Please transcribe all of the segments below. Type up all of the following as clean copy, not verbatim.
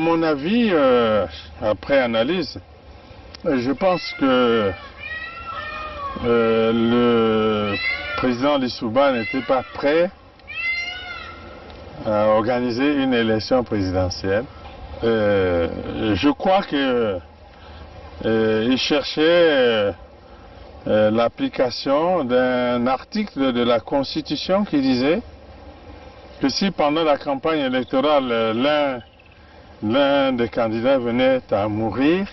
mon avis, après analyse, je pense que le président Lissouba n'était pas prêt à organiser une élection présidentielle. Je crois qu'il cherchait l'application d'un article de la Constitution qui disait que si pendant la campagne électorale l'un des candidats venait à mourir,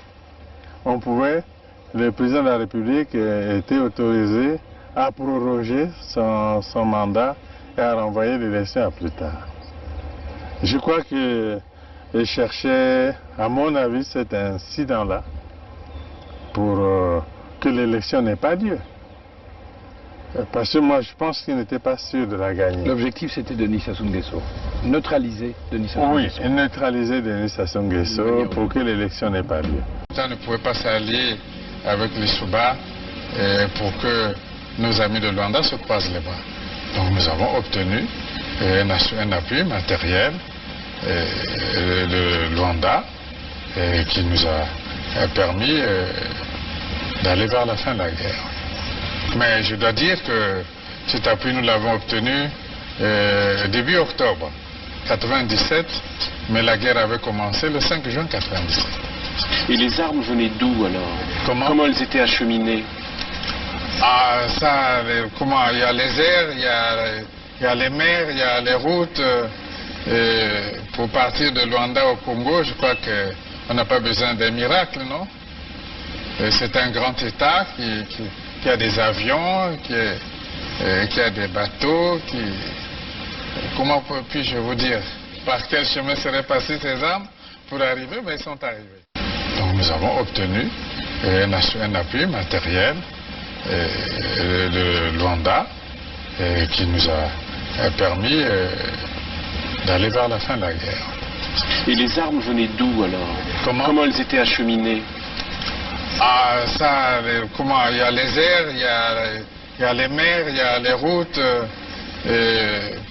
le président de la République était autorisé à proroger son mandat et à renvoyer l'élection à plus tard. Je crois qu'il cherchait, à mon avis, cet incident-là pour que l'élection n'ait pas lieu. Parce que moi, je pense qu'il n'était pas sûr de la gagner. L'objectif, c'était Denis Sassou Nguesso. Neutraliser Denis Sassou Nguesso. Oui, neutraliser Denis Sassou Nguesso pour que l'élection n'ait pas lieu. On ne pouvait pas s'allier avec les Souba pour que nos amis de Luanda se croisent les bras. Donc nous avons obtenu un appui matériel de Luanda qui nous a permis d'aller vers la fin de la guerre. Mais je dois dire que cet appui, nous l'avons obtenu début octobre 1997, mais la guerre avait commencé le 5 juin 1997. Et les armes venaient d'où alors? Comment elles étaient acheminées? Ah, ça, comment? Il y a les airs, il y a les mers, il y a les routes. Pour partir de Luanda au Congo, je crois qu'on n'a pas besoin d'un miracle, non? C'est un grand État qui a des avions, qui a des bateaux, comment puis-je vous dire? Par quel chemin seraient passées ces armes pour arriver? Mais ils sont arrivés. Donc nous avons obtenu un appui matériel de Luanda qui nous a permis d'aller vers la fin de la guerre. Et les armes venaient d'où alors? Comment elles étaient acheminées? Ah, ça, comment? Il y a les airs, il y a les mers, il y a les routes.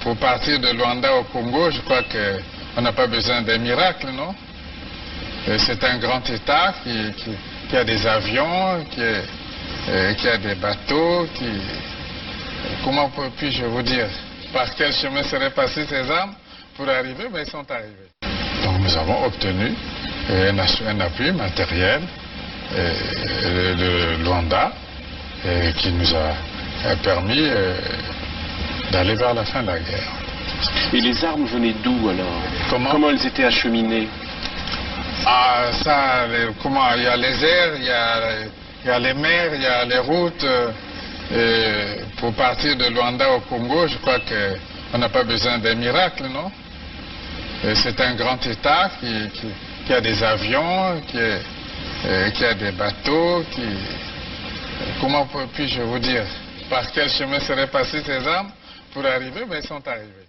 Pour partir de Luanda au Congo, je crois qu'on n'a pas besoin d'un miracle, non? C'est un grand État qui a des avions, qui a des bateaux, comment puis-je vous dire? Par quel chemin seraient passées ces armes pour arriver? Mais ils sont arrivés. Donc nous avons obtenu un appui matériel de Luanda qui nous a permis d'aller vers la fin de la guerre. Et les armes venaient d'où alors? Comment elles étaient acheminées? Ah, ça, comment? Il y a les airs, il y a les mers, il y a les routes. Pour partir de Luanda au Congo, je crois qu'on n'a pas besoin d'un miracle, non? C'est un grand État qui a des avions, qui a des bateaux, comment puis-je vous dire? Par quel chemin seraient passées ces armes pour arriver? Mais ils sont arrivés.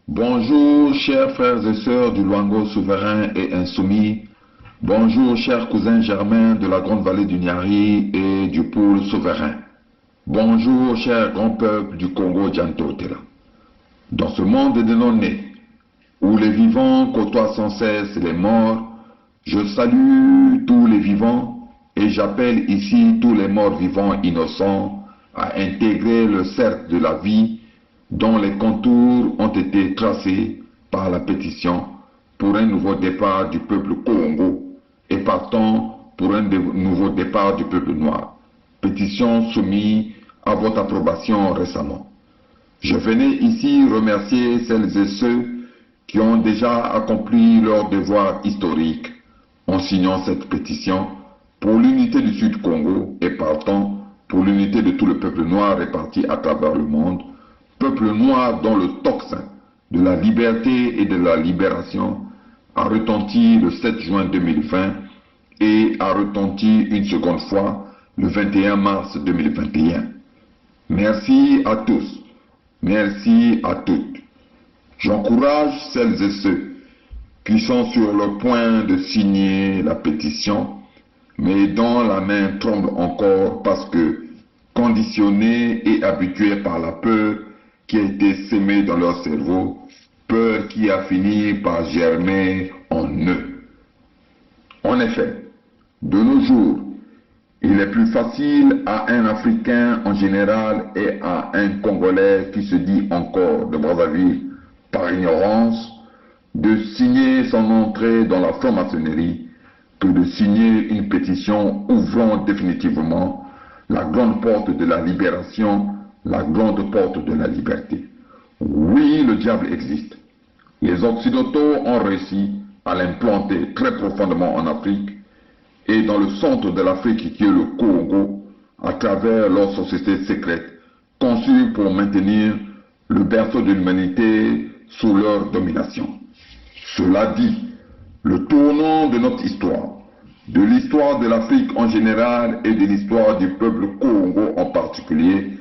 Bonjour chers frères et sœurs du Luango souverain et insoumis. Bonjour chers cousins germains de la grande vallée du Niari et du pôle souverain. Bonjour chers grands peuples du Congo Djantotela. Dans ce monde des non-nés, où les vivants côtoient sans cesse les morts, je salue tous les vivants et j'appelle ici tous les morts vivants innocents à intégrer le cercle de la vie dont les contours ont été tracés par la pétition pour un nouveau départ du peuple Congo et partant pour un nouveau départ du peuple noir. Pétition soumise à votre approbation récemment. Je venais ici remercier celles et ceux qui ont déjà accompli leur devoir historique en signant cette pétition pour l'unité du Sud Congo et partant pour l'unité de tout le peuple noir réparti à travers le monde, peuple noir dont le tocsin de la liberté et de la libération a retenti le 7 juin 2020 et a retenti une seconde fois le 21 mars 2021. Merci à tous, merci à toutes. J'encourage celles et ceux qui sont sur le point de signer la pétition, mais dont la main tremble encore parce que conditionnés et habitués par la peur qui a été sémée dans leur cerveau, peur qui a fini par germer en eux. En effet, de nos jours, il est plus facile à un Africain en général et à un Congolais qui se dit encore de Brazzaville par ignorance de signer son entrée dans la franc-maçonnerie que de signer une pétition ouvrant définitivement la grande porte de la libération, la grande porte de la liberté. Oui, le diable existe. Les Occidentaux ont réussi à l'implanter très profondément en Afrique et dans le centre de l'Afrique qui est le Congo, à travers leur société secrète, conçue pour maintenir le berceau de l'humanité sous leur domination. Cela dit, le tournant de notre histoire, de l'histoire de l'Afrique en général et de l'histoire du peuple Congo en particulier,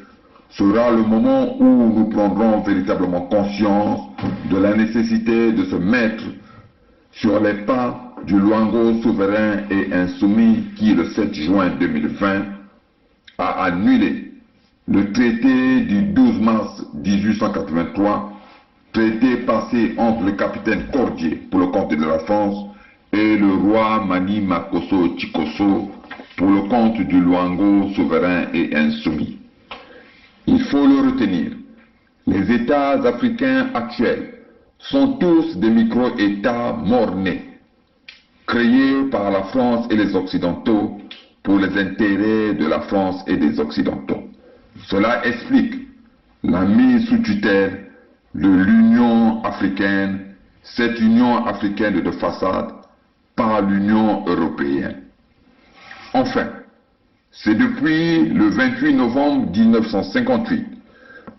sera le moment où nous prendrons véritablement conscience de la nécessité de se mettre sur les pas du Luango souverain et insoumis qui, le 7 juin 2020, a annulé le traité du 12 mars 1883, traité passé entre le capitaine Cordier pour le compte de la France et le roi Mani Makosso Chikoso pour le compte du Luango souverain et insoumis. Il faut le retenir, les États africains actuels sont tous des micro-États morts-nés, créés par la France et les Occidentaux pour les intérêts de la France et des Occidentaux. Cela explique la mise sous tutelle de l'Union africaine, cette Union africaine de façade, par l'Union européenne. Enfin, c'est depuis le 28 novembre 1958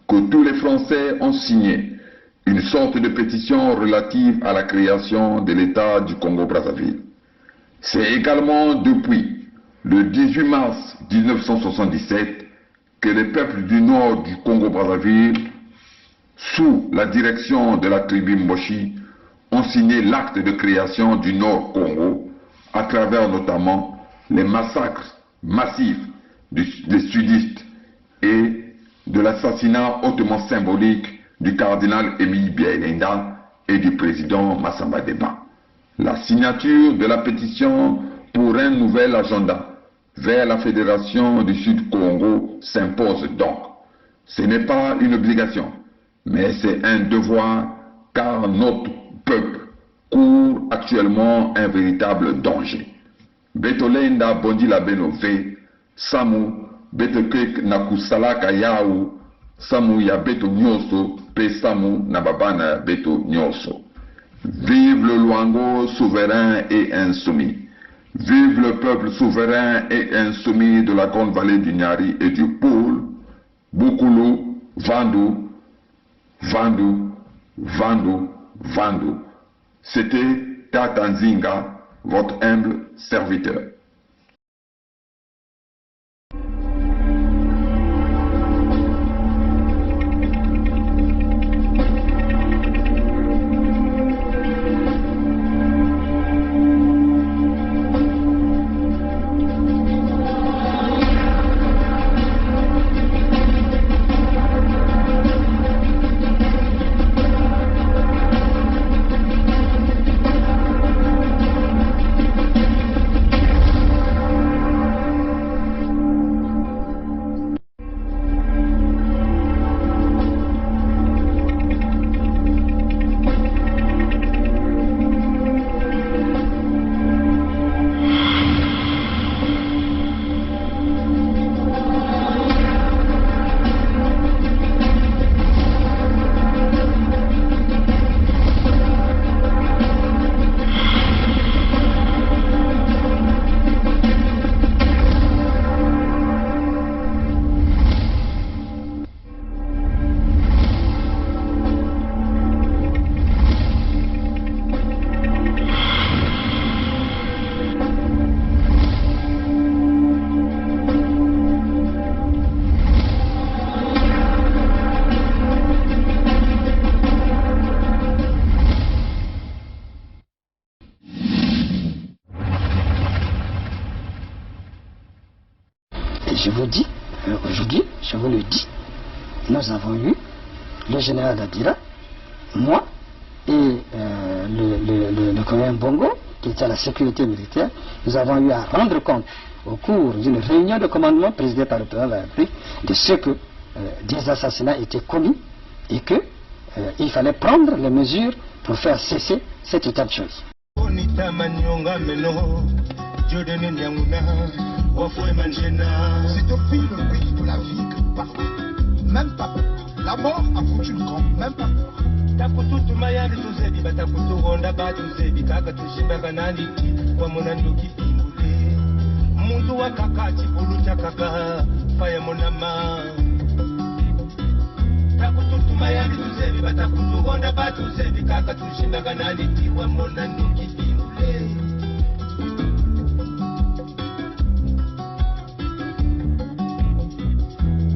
que tous les Français ont signé une sorte de pétition relative à la création de l'État du Congo-Brazzaville. C'est également depuis le 18 mars 1977 que les peuples du nord du Congo-Brazzaville, sous la direction de la tribu Mboshi, ont signé l'acte de création du Nord Congo à travers notamment les massacres massifs des sudistes et de l'assassinat hautement symbolique du cardinal Émile Biaïlenda et du président Massamba Deba. La signature de la pétition pour un nouvel agenda vers la Fédération du Sud Congo s'impose donc. Ce n'est pas une obligation, mais c'est un devoir car notre peuple court actuellement un véritable danger. Betolenda bondi la benove, Samu, Betokek nakusalaka yau, Samu ya beto nyoso, pe Samu nababana beto nyoso. Vive le Luango souverain et insoumis. Vive le peuple souverain et insoumis de la grande vallée du Nyari et du Poul, Bukulu, Vandu, Vandu, Vandu, Vandu. C'était Tatanzinga, votre humble serviteur. Aujourd'hui, je vous le dis, nous avons eu le général Dabira, moi et le colonel Bongo, qui était à la sécurité militaire. Nous avons eu à rendre compte au cours d'une réunion de commandement présidée par le président de la République de ce que des assassinats étaient commis et qu'il fallait prendre les mesures pour faire cesser cet état de choses. C'est depuis le pays de la vie que partout, même pas peur. La mort a foutu le camp, même pas peur. Takututu mayani tuzebi batakutu ronda batu zebi kaka tushimbaga nanditi kwa monanduki ingule mundu wa kaka chipulu cha kaka faya monama takututu mayani tuzebi batakutu ronda batu zebi kaka tushimbaga nanditi kwa monanduki ingule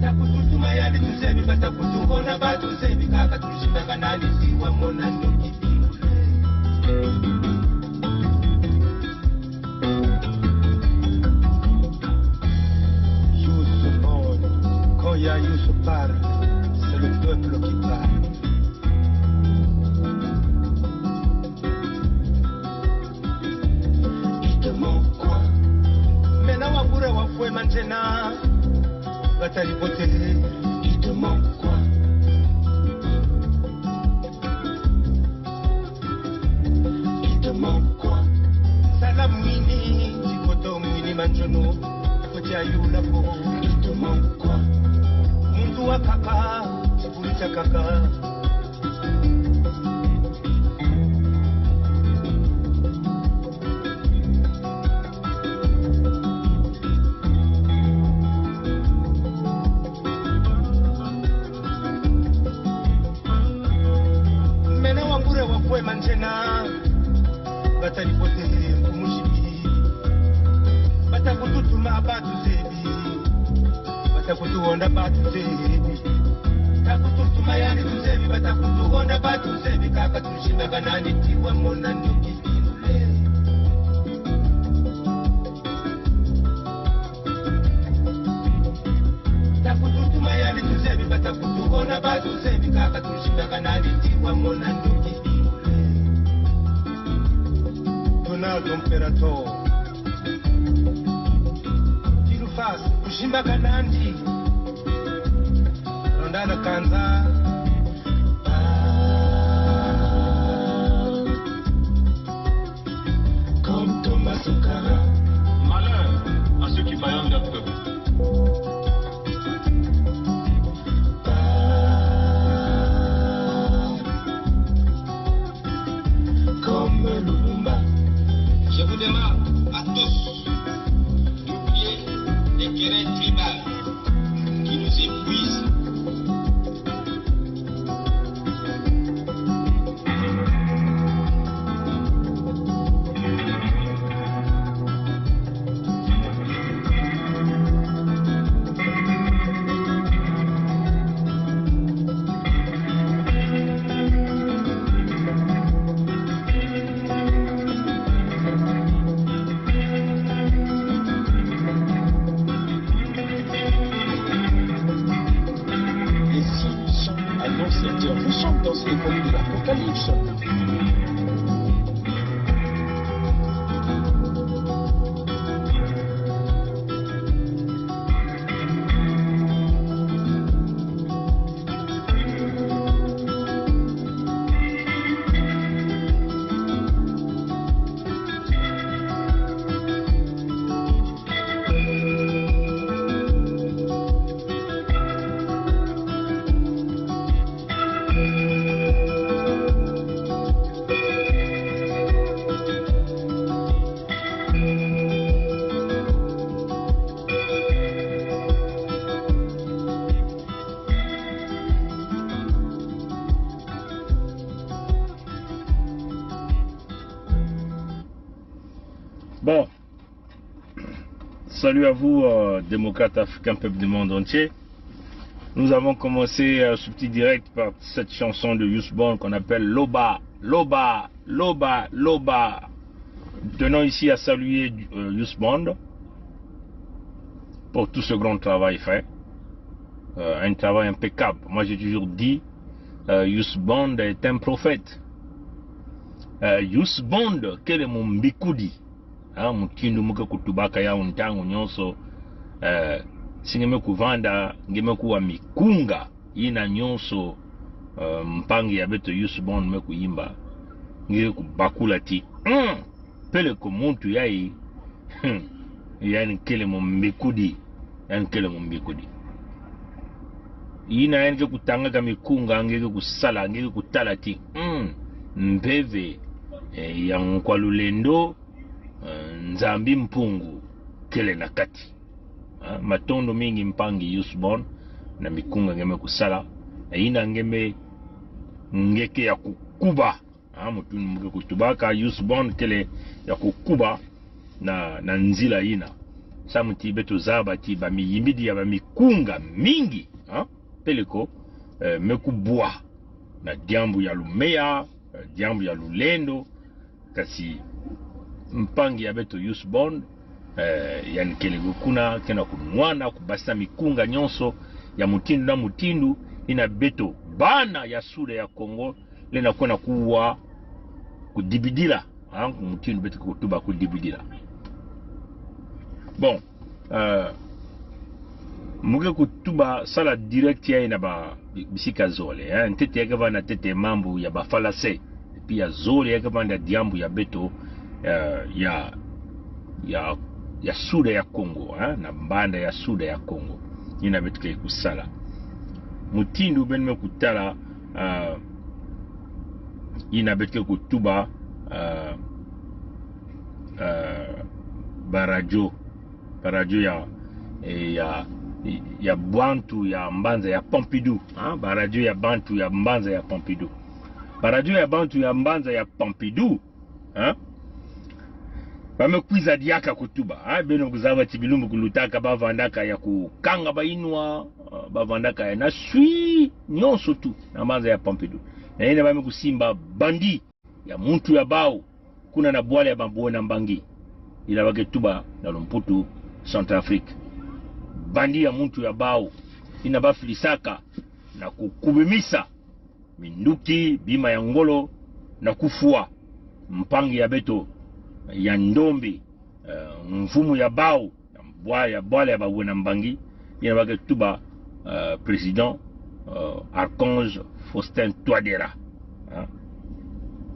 takututu mayani tuzebi batakutu ronda batu zebi kaka tushimbaga nanditi kwa monanduki ingule Quand Youssou parle, c'est le peuple qui parle. Il demande quoi? Maintenant, on pourrait voir maintenant. Batali Poté, il demande quoi? Il demande quoi? Salam Mini, Tikoto Mini Manjono, Petit Ayou Labo, il demande quoi? Wa kaka, chipuli cha kaka. Mena wangure wafwe manjena, batali pote kumushibi, batakututuma batu zebi. Batakutuonda batu zebi takututuma yani tuzebi batakutuonda batu zebi kaka tushimbaga nani tiwa mona nduki ingule takututuma yani tuzebi batakutuonda batu zebi kaka tushimbaga nani tiwa mona nduki ingule Donald Imperator Tirufas Kushimbaga nandi Rondana Kanza comme Thomas Sankara. Malheur à ceux qui baillonnent leur peuple. Comme Lumumba. Je vous demande à tous d'oublier les querelles tribales qui nous épuisent. Nous sommes dans l'époque de l'Apocalypse. Bon, salut à vous, démocrates africains, peuple du monde entier. Nous avons commencé ce petit direct par cette chanson de Youssou Bond qu'on appelle Loba, Loba, Loba, Loba. Tenons ici à saluer Youssou Bond pour tout ce grand travail fait. un travail impeccable. Moi j'ai toujours dit, Youssou Bond est un prophète. Youssou Bond, quel est mon bikudi? Mutindu muke kutubaka ya untangu nyonso, singeme kuvanda, ngeme kuwa mikunga, ina nyonso, mpangi ya beto Youssou Bond me kuyimba, ngeme kubakula ti, pele kumuntu yai, yani kele mon bikudi, yani kele mon bikudi. Ina yange kutanga ka mikunga ngeke kusala ngeke kutala ti mbeve ya nkwalulendo nzambi mpungu kele na kati matondo mingi mpangi Youssou Bond na mikunga ngeme kusala ina ngeme ngeke ya kukuba mutunu muke kutubaka Youssou Bond kele ya kukuba na nzila ina samuti beto zaba ti ba miyimbidi ya ba mikunga mingi peleko mekubwa na diambu ya lumeya diambu ya lulendo kasi mpangi ya beto Youssou Bond yani kelego kuna kena kunwana kubasa mikunga nyonso ya mutindu na mutindu ina beto bana ya sura ya Kongo lena kuna kuwa kudibidila mutindu beto kutuba kudibidila bon muge kutuba sala direct ya ina ba bisika zole ntete ya gava na tete mambu ya ba falase pia zole ya gava na diambu ya beto ya suda ya Kongo na mbanda ya suda ya Kongo ina beto ke kusala mutindu benme kutala ina beto ke kutuba barajo ya Bantu ya Mbanza ya Pompidou baradio ya Bantu ya Mbanza ya Pompidou baradio ya Bantu ya Mbanza ya Pompidou bamekwiza diaka kutuba beno kuzaba tibilumbu kulutaka bavandaka ya kukanga bainwa bavandaka ya nasui nyonso tu na Mbanza ya Pompidou na ina bamekusimba bandi ya muntu ya bao kuna na bwale ya bambuwe na mbangi ila baketuba na Lumputu Centrafrique bandi ya muntu ya bao inabafilisaka na kukubimisa minduki bima ya ngolo na kufua mpangi ya beto ya ndombi mfumu ya bao ya bwale ya bawe na mbangi inabake tuba president Archange Faustin Touadéra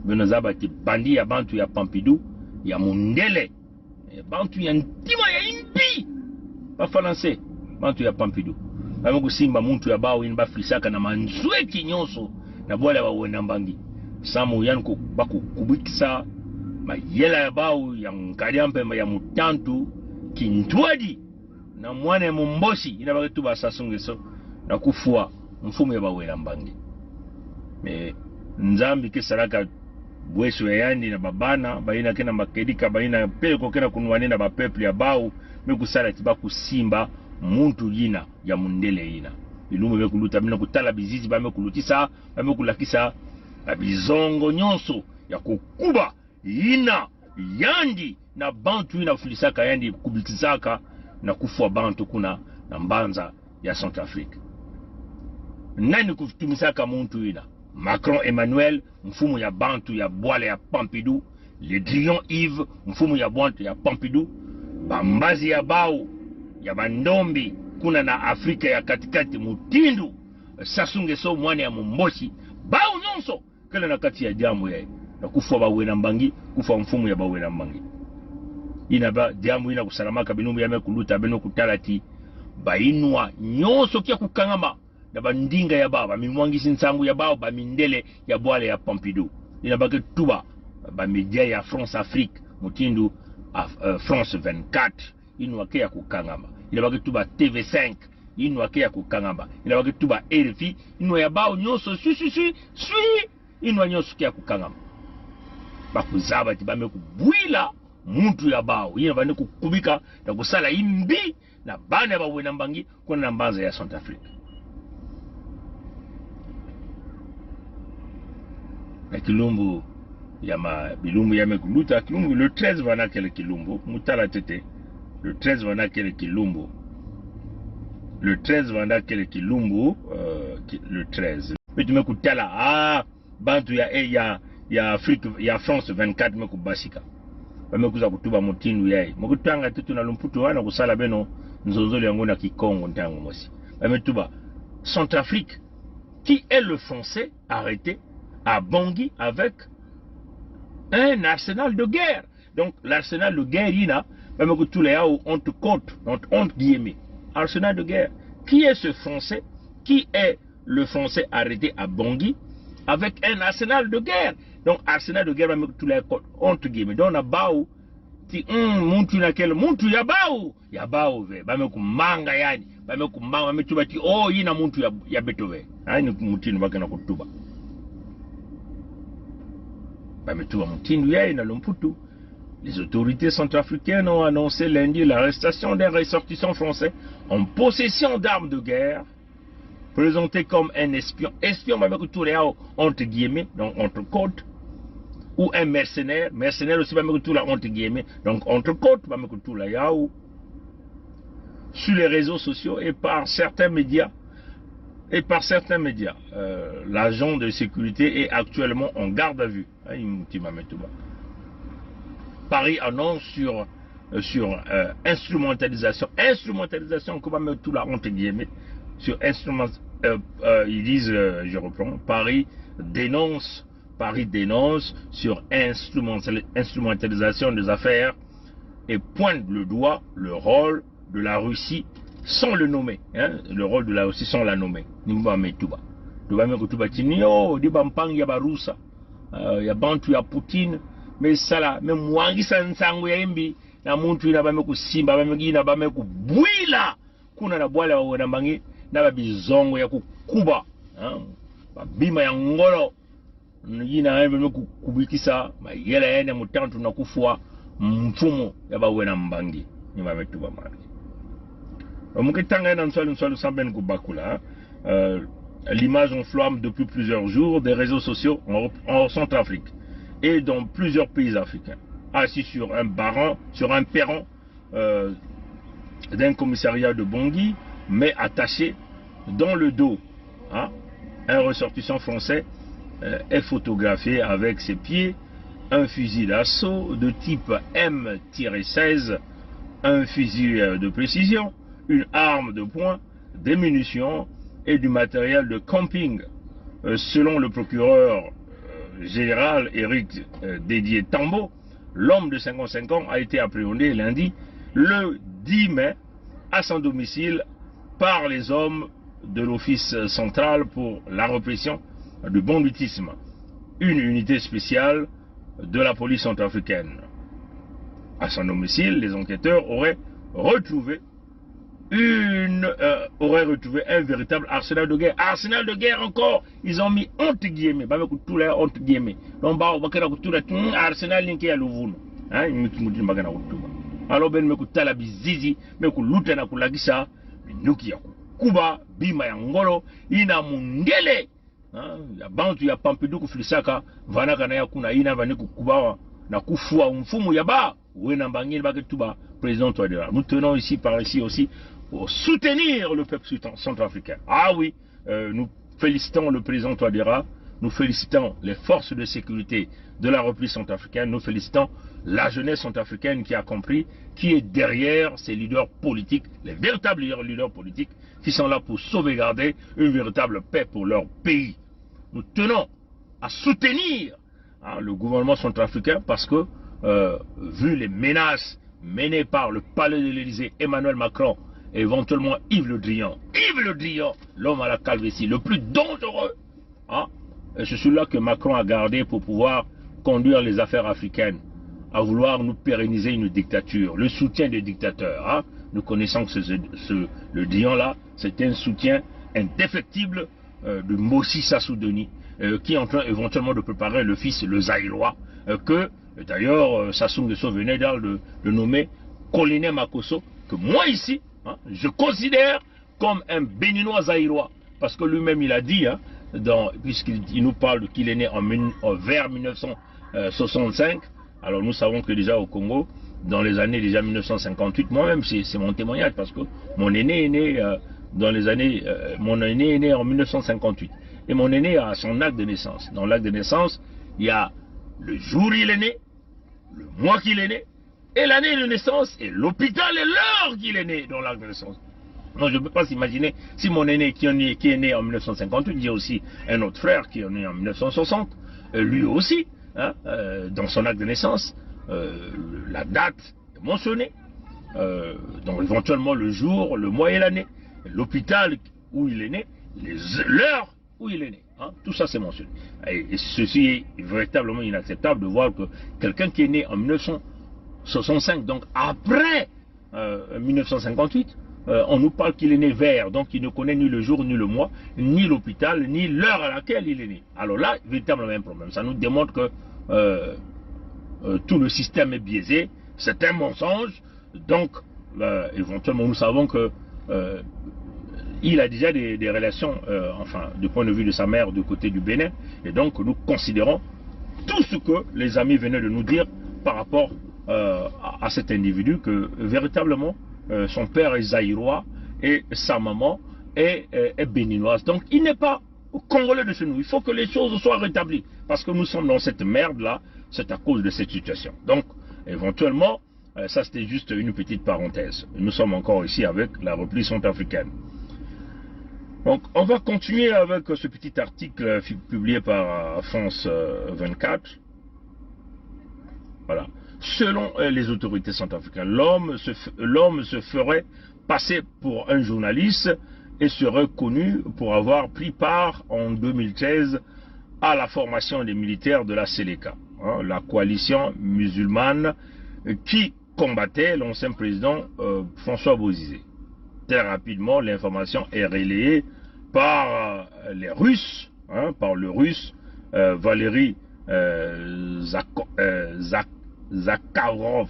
benozaba ki bandi ya Bantu ya Pompidou ya mundele Bantu ya ntima ya impi ba français Bantu ya Pompidou bamukusimba muntu ya bao inba filisaka na manzweki nyonso na bwala ba wena mbangi samu yanko bakukubikisa mayela ya bao ya nkaliampe ya mutantu kintwadi na mwane mumboshi inabaka tuba sasungeso na kufua mfumu ya ba wena mbangi nzambi kisaraka bweso ya yandi na babana baina kena makedika baina peleko kena kunwane na ba peuple ya bao mekusala tiba kusimba muntu yina ya mundele yina ilumu bekuluta bina kutala bizizi bamekulutisa bamekulakisa bizongo nyonso ya kukuba yina yandi na Bantu yina filisaka yandi kubikizaka na kufua Bantu kuna na Mbanza ya Centrafrique nani kutumisaka muntu yina Macron Emmanuel mfumu ya Bantu ya bwale ya Pompidou Le Drian Yves mfumu ya Bantu ya Pompidou bambazi ya bao ya bandombi kuna na Afrika ya katikati mutindu sasungeso mwane ya mumboshi bao nyonso kele na kati ya jambo ya na kufua bawe na mbangi kufa mfumu ya bawe na mbangi ina ba jambo ina kusalamaka binumbu ya mekuluta beno kutalati bainwa nyonso kia kukangama na bandinga ya baba mimwangisi nsangu ya baba mindele ya bwale ya Pompidou ina bake tuba ba media ya France Afrique mutindu France 24 inwake ya kukangama inabaki tuba TV5 inwake ya kukangama inabaki tuba RFI inwa ya bao nyonso sui inwa nyonso kia kukangama bakuzaba tibame kubwila muntu ya bao inabane kukubika na kusala imbi na bana bawe na mbangi kuna na Mbanza ya Centrafrique na kilumbu ya bilumbu ya mekuluta kilumbu le 13 wana kele kilumbu mutala tete le 13 wana kele kilumbu Le 13, Vanda Keleki Lumbu, le 13. Mais tu m'écoutes là, ah, Bantu, il y a Afrique, il y a France 24, mais que Basika. Mais que ça kutuba motinu yai. Mo kutanga tutu na lumputu wana kusala beno nzonzo yango na Kikongo ntango mosi. Mais tuba Centrafrique, qui est le Français arrêté à Bangui avec un arsenal de guerre. Donc l'arsenal de guerre, il y a, même que tous les gens ont compte, entre guillemets, arsenal de guerre. Qui est ce Français? Qui est le Français arrêté à Bangui avec un arsenal de guerre? Donc arsenal de guerre, même que tous les gens entre guillemets. Donc on a baou, ti muntu na quel muntu ya baou ve, même que manga yani, même que manga, même tu vas dire oh yina muntu ya betove, hein ni muntu ni bakana kutuba. Les autorités centrafricaines ont annoncé lundi l'arrestation d'un ressortissant français en possession d'armes de guerre, présenté comme un espion, entre guillemets, donc entre côtes, ou un mercenaire aussi, entre guillemets, donc entre côtes, sur les réseaux sociaux et par certains médias. L'agent de sécurité est actuellement en garde à vue. Paris annonce sur instrumentalisation, entre guillemets, sur ils disent, je reprends, Paris dénonce sur instrumentalisation des affaires et pointe le doigt le rôle de la Russie sans le nommer, hein, le rôle de la Russie sans la nommer. Nimba Metuba. Tuba Metuba Tinio, Dibampang Yabarusa, Yabantu ya Poutine, mais ça là, même Mwangi Sansango Yembi, na muntu ina bameku simba, bamegina bameku bwila, kuna na bwala wa nambangi, na babizongo ya kukuba, bima ya ngolo, yina bameku kubikisa, mayela yene mutantu na kufua, mfumo ya bawe nambangi, Nimba Metuba mari. L'image en flamme depuis plusieurs jours des réseaux sociaux en Centrafrique et dans plusieurs pays africains, assis sur un perron d'un commissariat de Bangui, mais attaché dans le dos. Un ressortissant français est photographié avec ses pieds, un fusil d'assaut de type M-16, un fusil de précision, une arme de poing, des munitions et du matériel de camping. Selon le procureur général Éric Dédier Tambo, l'homme de 55 ans a été appréhendé lundi, le 10 mai, à son domicile par les hommes de l'Office central pour la répression du banditisme, une unité spéciale de la police centrafricaine. À son domicile, les enquêteurs auraient retrouvé un véritable arsenal de guerre. Arsenal de guerre encore, ils ont mis entre guillemets, entre guillemets. Donc, arsenal linké à l'ouvre. Alors, ben, meku talabi zizi, meku lutena kulagisa, nuki ya kuba, bima ya ngolo, ina mungele. Ya bantu ya Pompidou kuflisaka, vanaka na ya kuna ina vaniku kubawa, na kufua mfumu ya ba, wena mbangini baketuba, président Touadéra. Nous tenons ici, par ici aussi, pour soutenir le peuple centrafricain. Ah oui, nous félicitons le président Touadéra, nous félicitons les forces de sécurité de la République centrafricaine, nous félicitons la jeunesse centrafricaine qui a compris qui est derrière ces leaders politiques, les véritables leaders politiques qui sont là pour sauvegarder une véritable paix pour leur pays. Nous tenons à soutenir le gouvernement centrafricain parce que, vu les menaces menées par le palais de l'Élysée, Emmanuel Macron, et éventuellement Yves Le Drian, l'homme à la calvitie, le plus dangereux, et c'est celui-là que Macron a gardé pour pouvoir conduire les affaires africaines, à vouloir nous pérenniser une dictature, le soutien des dictateurs. Nous connaissons que le Drian-là, c'est un soutien indéfectible de Mossi Sassou Deni, qui est en train éventuellement de préparer le fils, le Zaïrois, que d'ailleurs Sassou Nguesso venait de nommer Colonel Makosso, que moi ici, je considère comme un béninois zaïrois, parce que lui-même il a dit, puisqu'il nous parle qu'il est né vers 1965, alors nous savons que déjà au Congo, dans les années déjà 1958, moi-même c'est mon témoignage, parce que mon aîné est né dans les années... mon aîné est né en 1958. Et mon aîné a son acte de naissance. Dans l'acte de naissance, il y a le jour où il est né, le mois qu'il est né, et l'année de naissance, et l'hôpital et l'heure qu'il est né dans l'acte de naissance. Non, je ne peux pas s'imaginer si mon aîné qui est né en 1958, j'ai aussi un autre frère qui est né en 1960, lui aussi, hein, dans son acte de naissance, la date est mentionnée, donc éventuellement le jour, le mois et l'année, l'hôpital où il est né, l'heure où il est né. Hein, tout ça c'est mentionné. Et ceci est véritablement inacceptable de voir que quelqu'un qui est né en 1965, donc après 1958, on nous parle qu'il est né vert, donc il ne connaît ni le jour, ni le mois, ni l'hôpital, ni l'heure à laquelle il est né. Alors là, véritablement un problème. Ça nous démontre que tout le système est biaisé, c'est un mensonge, donc éventuellement nous savons que il a déjà des relations, enfin, du point de vue de sa mère du côté du Bénin, et donc nous considérons tout ce que les amis venaient de nous dire par rapport à cet individu, que véritablement son père est zaïrois et sa maman est béninoise. Donc il n'est pas congolais de chez nous. Il faut que les choses soient rétablies, parce que nous sommes dans cette merde-là, c'est à cause de cette situation. Donc éventuellement, ça c'était juste une petite parenthèse. Nous sommes encore ici avec la République centrafricaine. Donc on va continuer avec ce petit article publié par France 24. Voilà. Selon les autorités centrafricaines, l'homme se ferait passer pour un journaliste et serait connu pour avoir pris part en 2013 à la formation des militaires de la Séléka, hein, la coalition musulmane qui combattait l'ancien président François Bozizé. Très rapidement, l'information est relayée par les Russes, hein, par le Russe Valéry Zakharov,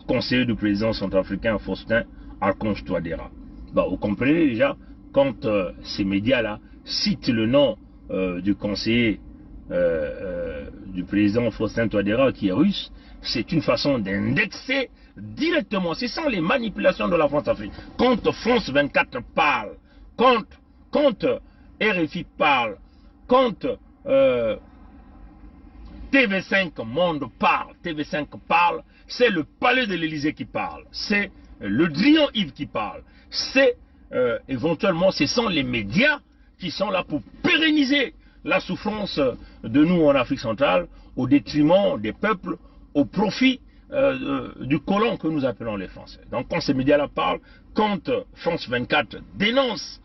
conseiller du président centrafricain Faustin Archange Touadéra. Bon, vous comprenez déjà, quand ces médias-là citent le nom du conseiller du président Faustin Touadéra qui est russe, c'est une façon d'indexer directement, c'est sans les manipulations de la France-Afrique. Quand France 24 parle, quand RFI parle, quand TV5 Monde parle, c'est le palais de l'Élysée qui parle, c'est le Drian Yves qui parle, c'est éventuellement, ce sont les médias qui sont là pour pérenniser la souffrance de nous en Afrique centrale au détriment des peuples, au profit du colon que nous appelons les Français. Donc quand ces médias-là parlent, quand France 24 dénonce,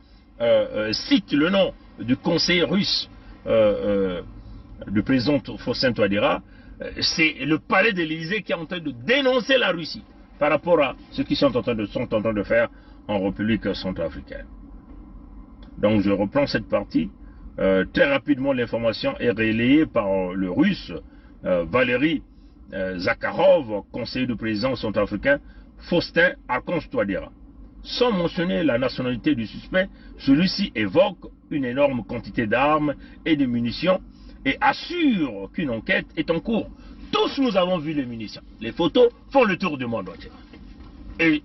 cite le nom du conseiller russe, du président Faustin Touadéra, c'est le palais de l'Élysée qui est en train de dénoncer la Russie par rapport à ce qu'ils sont en train de faire en République centrafricaine. Donc je reprends cette partie. Très rapidement, l'information est relayée par le russe Valéry Zakharov, conseiller du président centrafricain Faustin Archange Touadéra. Sans mentionner la nationalité du suspect, celui-ci évoque une énorme quantité d'armes et de munitions et assure qu'une enquête est en cours. Tous nous avons vu les munitions. Les photos font le tour du monde entier. Et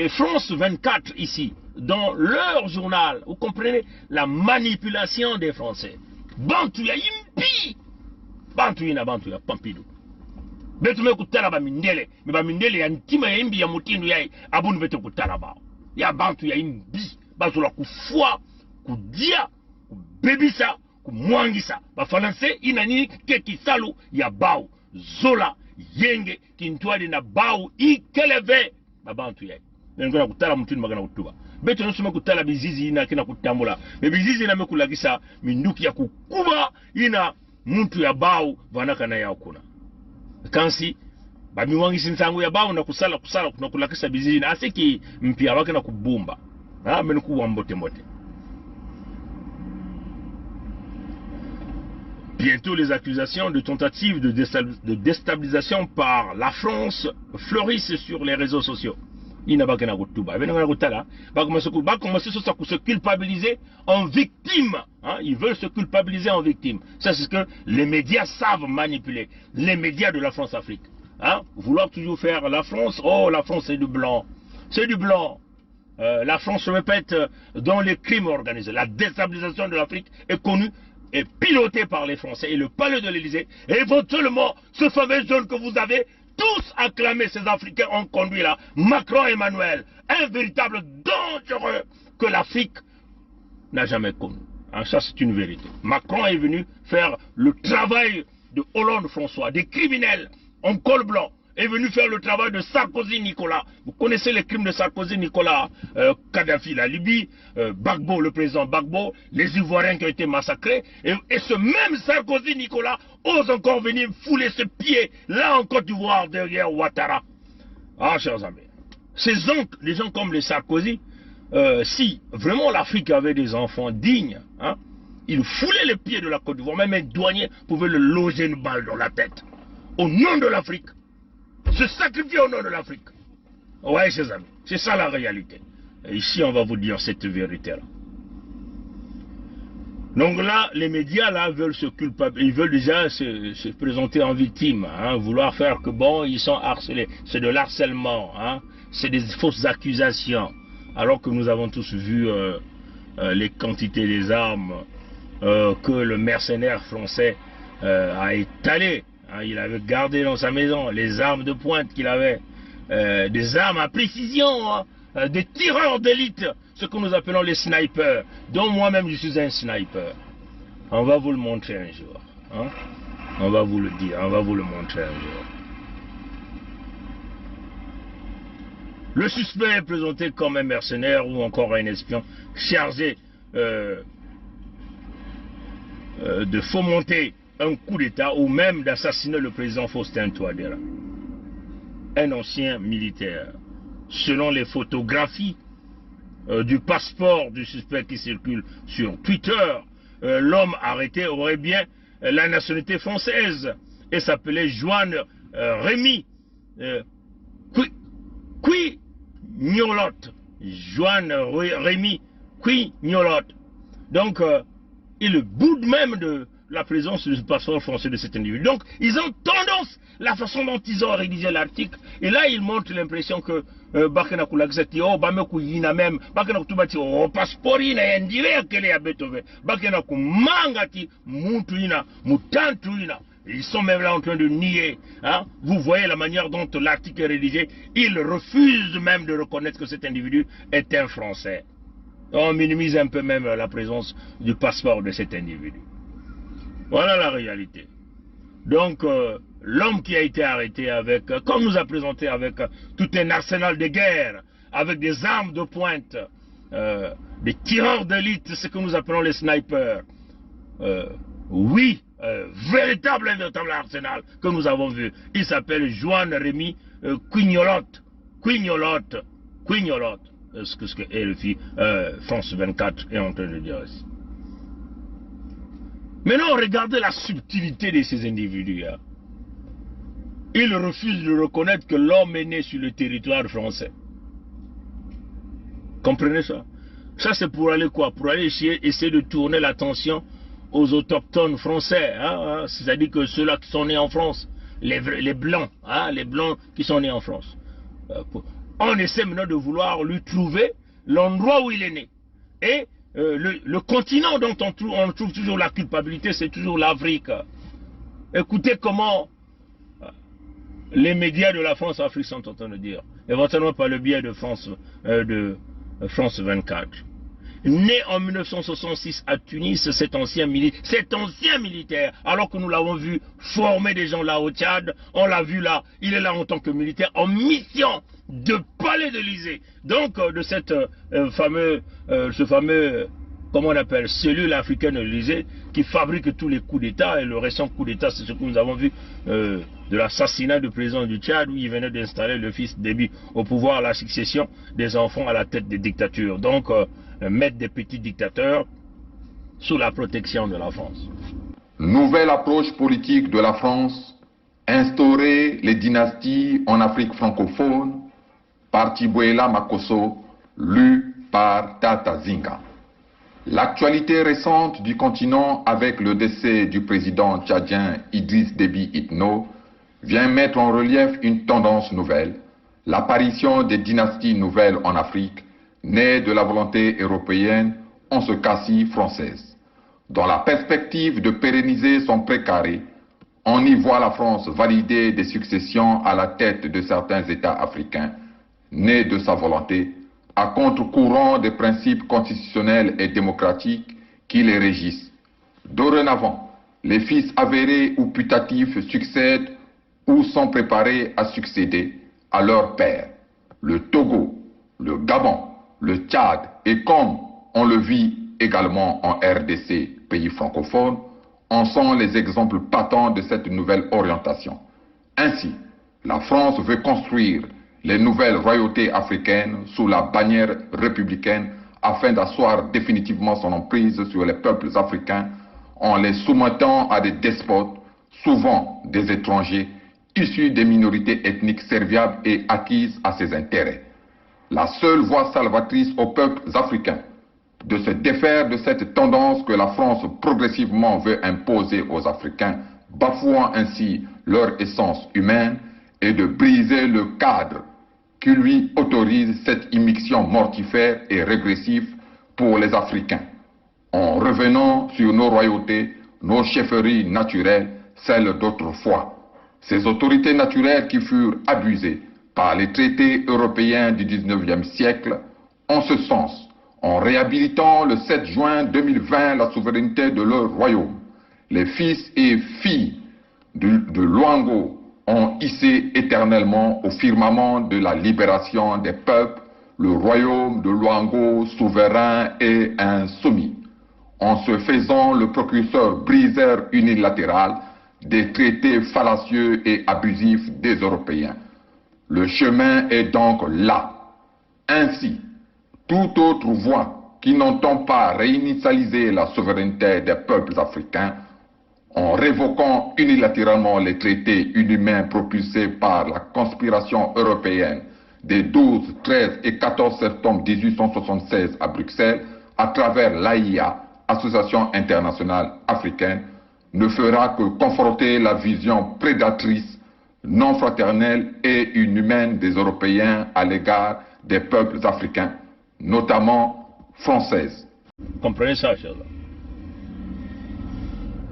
France 24 ici, dans leur journal, vous comprenez la manipulation des Français. Bantu ya impi, Bantu ina Bantu ya Pompidou. Betume kutala ba mindele, me ba mindele ya ntima ya imbi ya mutindu ya abunu betu kutala ba. Ya Bantu ya imbi, Bantu la kufua, kudia, kubebisa, kumwangisa. Ba Français inani keki salu ya bau, zola, yenge, kintwadi na bau, ikeleve, ba Bantu ya. Ngona kutala mutindu magana kutuba. Beto nosoma kutala bizizi ina kina kutambula. Me bizizi ina mekulagisa minduki ya kukuba ina muntu ya bau vanaka na ya okuna. Kansi bamiwangisi nsangu ya bau na kusala kuna kulakisa bizizi na asiki mpia wake na kubumba. Ha menukuwa mbote mbote. Bientôt les accusations de tentative de déstabilisation par la France fleurissent sur les réseaux sociaux. Il n'a pas qu'à se culpabiliser en victime. Hein? Ils veulent se culpabiliser en victime. Ça, c'est ce que les médias savent manipuler. Les médias de la France-Afrique. Hein? Vouloir toujours faire la France, oh, la France est du blanc. c'est du blanc. La France se répète dans les crimes organisés. La déstabilisation de l'Afrique est connue et pilotée par les Français. Et le palais de l'Élysée, éventuellement, ce fameux zone que vous avez tous acclamé, ces Africains ont conduit là, Macron et Emmanuel, un véritable dangereux que l'Afrique n'a jamais connu. Hein, ça, c'est une vérité. Macron est venu faire le travail de Hollande-François, des criminels en col blanc, est venu faire le travail de Sarkozy-Nicolas. Vous connaissez les crimes de Sarkozy-Nicolas, Kadhafi, la Libye, Gbagbo, le président Gbagbo, les Ivoiriens qui ont été massacrés. Et ce même Sarkozy-Nicolas ose encore venir fouler ses pieds, là en Côte d'Ivoire, derrière Ouattara. Ah, chers amis, ces oncles, les gens comme les Sarkozy, si vraiment l'Afrique avait des enfants dignes, hein, ils foulaient les pieds de la Côte d'Ivoire, même un douanier pouvait le loger une balle dans la tête. Au nom de l'Afrique. Se sacrifier au nom de l'Afrique. Ouais, chers amis, c'est ça la réalité. Et ici, on va vous dire cette vérité-là. Donc là, les médias là veulent se culpabiliser, ils veulent déjà se présenter en victime, hein, vouloir faire que bon, ils sont harcelés. C'est de l'harcèlement, hein, c'est des fausses accusations. Alors que nous avons tous vu les quantités des armes que le mercenaire français a étalées. Hein, il avait gardé dans sa maison les armes de pointe qu'il avait, des armes à précision, hein, des tireurs d'élite, ce que nous appelons les snipers, dont moi-même je suis un sniper. On va vous le montrer un jour. Hein? On va vous le dire, on va vous le montrer un jour. Le suspect est présenté comme un mercenaire ou encore un espion chargé de fomenter un coup d'État ou même d'assassiner le président Faustin Touadéra, un ancien militaire. Selon les photographies du passeport du suspect qui circule sur Twitter, l'homme arrêté aurait bien la nationalité française et s'appelait Joanne Rémy Quignolotte. Joanne Rémy Quignolotte. Donc, il boude même de la présence du passeport français de cet individu. Donc, ils ont tendance, la façon dont ils ont rédigé l'article, et là, ils montrent l'impression que Bakena Zeti, oh, Bameku Yina même, Bakena Tubati, oh, Passporina, Indire, Kele à Beethoven, Bakena Mangati, Muntuina, Mutantuina. Ils sont même là en train de nier. Hein? Vous voyez la manière dont l'article est rédigé. Ils refusent même de reconnaître que cet individu est un Français. On minimise un peu même la présence du passeport de cet individu. Voilà la réalité. Donc, l'homme qui a été arrêté avec, comme nous a présenté, avec tout un arsenal de guerre, avec des armes de pointe, des tireurs d'élite, ce que nous appelons les snipers. Oui, véritable arsenal que nous avons vu. Il s'appelle Joanne Rémy Quignolotte. Quignolotte. Ce que RFI France 24 est en train de dire ici. Maintenant, regardez la subtilité de ces individus. Hein. Ils refusent de reconnaître que l'homme est né sur le territoire français. Comprenez ça? Ça, c'est pour aller quoi? Pour aller essayer de tourner l'attention aux autochtones français. Hein, c'est-à-dire que ceux-là qui sont nés en France, les blancs, hein, les blancs qui sont nés en France. On essaie maintenant de vouloir lui trouver l'endroit où il est né. Et le continent dont on trouve toujours la culpabilité, c'est toujours l'Afrique. Écoutez comment les médias de la France-Afrique sont en train de dire, éventuellement par le biais de France 24. Né en 1966 à Tunis, cet ancien militaire, alors que nous l'avons vu former des gens là au Tchad, on l'a vu là, il est là en tant que militaire, en mission de palais de l'Élysée. Donc de cette ce fameux, comment on appelle, cellule africaine de l'Élysée, qui fabrique tous les coups d'État, et le récent coup d'État, c'est ce que nous avons vu de l'assassinat du président du Tchad, où il venait d'installer le fils Déby au pouvoir, la succession des enfants à la tête des dictatures. Donc, mettre des petits dictateurs sous la protection de la France. Nouvelle approche politique de la France, instaurer les dynasties en Afrique francophone, par Tibuela Makosso, lu par Tata Zinga. L'actualité récente du continent avec le décès du président tchadien Idriss Déby Itno vient mettre en relief une tendance nouvelle, l'apparition des dynasties nouvelles en Afrique, nées de la volonté européenne, en ce cas-ci française. Dans la perspective de pérenniser son précaré, on y voit la France valider des successions à la tête de certains États africains, nés de sa volonté, à contre-courant des principes constitutionnels et démocratiques qui les régissent. Dorénavant, les fils avérés ou putatifs succèdent ou sont préparés à succéder à leur père. Le Togo, le Gabon, le Tchad et comme on le vit également en RDC, pays francophone, en sont les exemples patents de cette nouvelle orientation. Ainsi, la France veut construire les nouvelles royautés africaines sous la bannière républicaine afin d'asseoir définitivement son emprise sur les peuples africains en les soumettant à des despotes, souvent des étrangers, issus des minorités ethniques serviables et acquises à ses intérêts. La seule voie salvatrice aux peuples africains de se défaire de cette tendance que la France progressivement veut imposer aux Africains, bafouant ainsi leur essence humaine, et de briser le cadre qui lui autorise cette immixtion mortifère et régressive pour les Africains, en revenant sur nos royautés, nos chefferies naturelles, celles d'autrefois. Ces autorités naturelles qui furent abusées par les traités européens du 19e siècle, en ce sens, en réhabilitant le 7 juin 2020 la souveraineté de leur royaume. Les fils et filles de Luango ont hissé éternellement au firmament de la libération des peuples le royaume de Luango souverain et insoumis, en se faisant le précurseur briseur unilatéral des traités fallacieux et abusifs des Européens. Le chemin est donc là. Ainsi, toute autre voie qui n'entend pas réinitialiser la souveraineté des peuples africains en révoquant unilatéralement les traités inhumains propulsés par la conspiration européenne des 12, 13 et 14 septembre 1876 à Bruxelles à travers l'AIA, Association internationale africaine, ne fera que conforter la vision prédatrice, non fraternelle et inhumaine des Européens à l'égard des peuples africains, notamment françaises. Comprenez ça, cher là.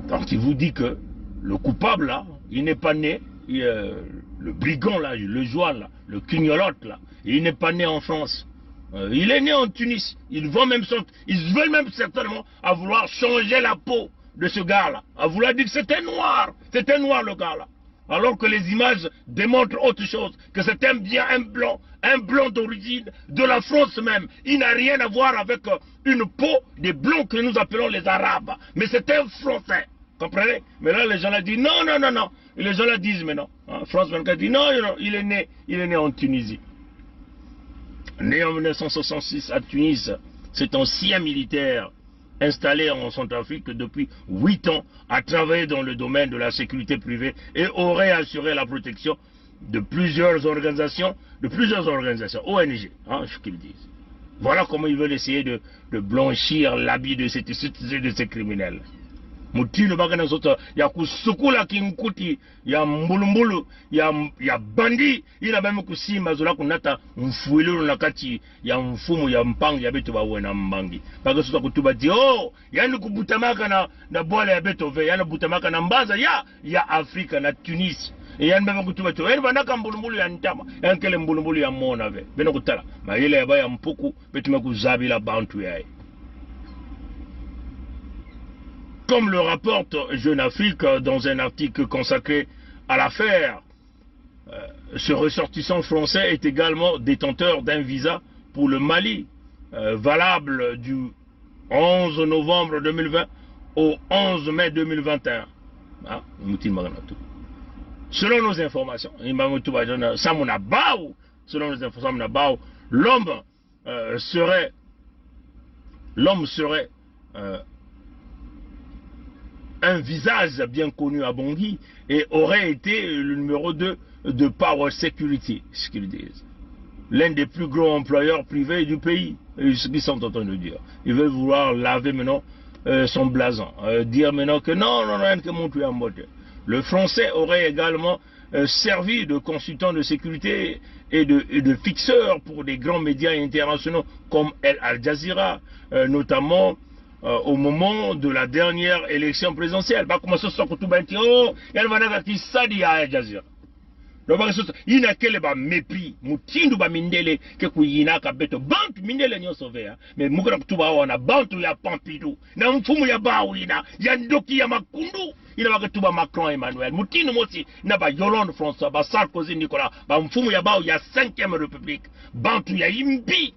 Donc il vous dit que le coupable là, il n'est pas né, le brigand là, le joie là, le quignolote là, il n'est pas né en France. Il est né en Tunis. Ils veulent même certainement à vouloir changer la peau de ce gars là, à vouloir dire que c'était noir le gars là. Alors que les images démontrent autre chose, que c'était bien un blanc d'origine de la France même. Il n'a rien à voir avec une peau des blancs que nous appelons les Arabes. Mais c'était un Français, comprenez? Mais là les gens là disent non, non, non, non. Et les gens là disent mais non. France 24 dit non, non, il est né en Tunisie. Né en 1966 à Tunis, c'est un ancien militaire installé en Centrafrique depuis 8 ans, a travaillé dans le domaine de la sécurité privée et aurait assuré la protection de plusieurs organisations, ONG, ce qu'ils disent. Voilà comment ils veulent essayer de blanchir l'habit de ces criminels. Mutino bagana zoto ya kusukula kinkuti ya mbulumbulu ya bandi ina bame kusima zola kunata mfuilulu nakati ya mfumu ya mpangi ya beto bawe na mbangi baga sota kutuba di yani kubutamaka na bola ya beto ve yani butamaka na mbaza ya Afrika na Tunis yani bame kutuba to yani banaka mbulumbulu ya ntama yani kele mbulumbulu ya mona ve beno kutala ma ile ya baya mpuku betu makuzabila bantu yae. Comme le rapporte Jeune Afrique dans un article consacré à l'affaire, ce ressortissant français est également détenteur d'un visa pour le Mali, valable du 11 novembre 2020 au 11 mai 2021. Selon nos informations, l'homme serait un visage bien connu à Bangui et aurait été le numéro 2 de Power Security, ce qu'ils disent. L'un des plus gros employeurs privés du pays, ce qu'ils sont en train de dire. Ils veulent vouloir laver maintenant son blason, dire maintenant que non, rien que mon tueur en mode. Le français aurait également servi de consultant de sécurité et de fixeur pour des grands médias internationaux comme Al Jazeera, notamment au moment de la dernière élection présidentielle. Bah, comment ça se fait oh, il y a qui s'adi à Al Jazeera. Il y a quel mépris, mutindu ba mindele ke kuyina ka beto bantu mindele nyo sovea mais mukura kutuba wana bantu ya Pompidou na mfumu ya bawina ya ndoki ya makundu ina wakatuba Macron Emmanuel mutinu mosi na ba Hollande François ba Sarkozy Nicolas ba mfumu ya bawu ya 5e République bantu ya imbi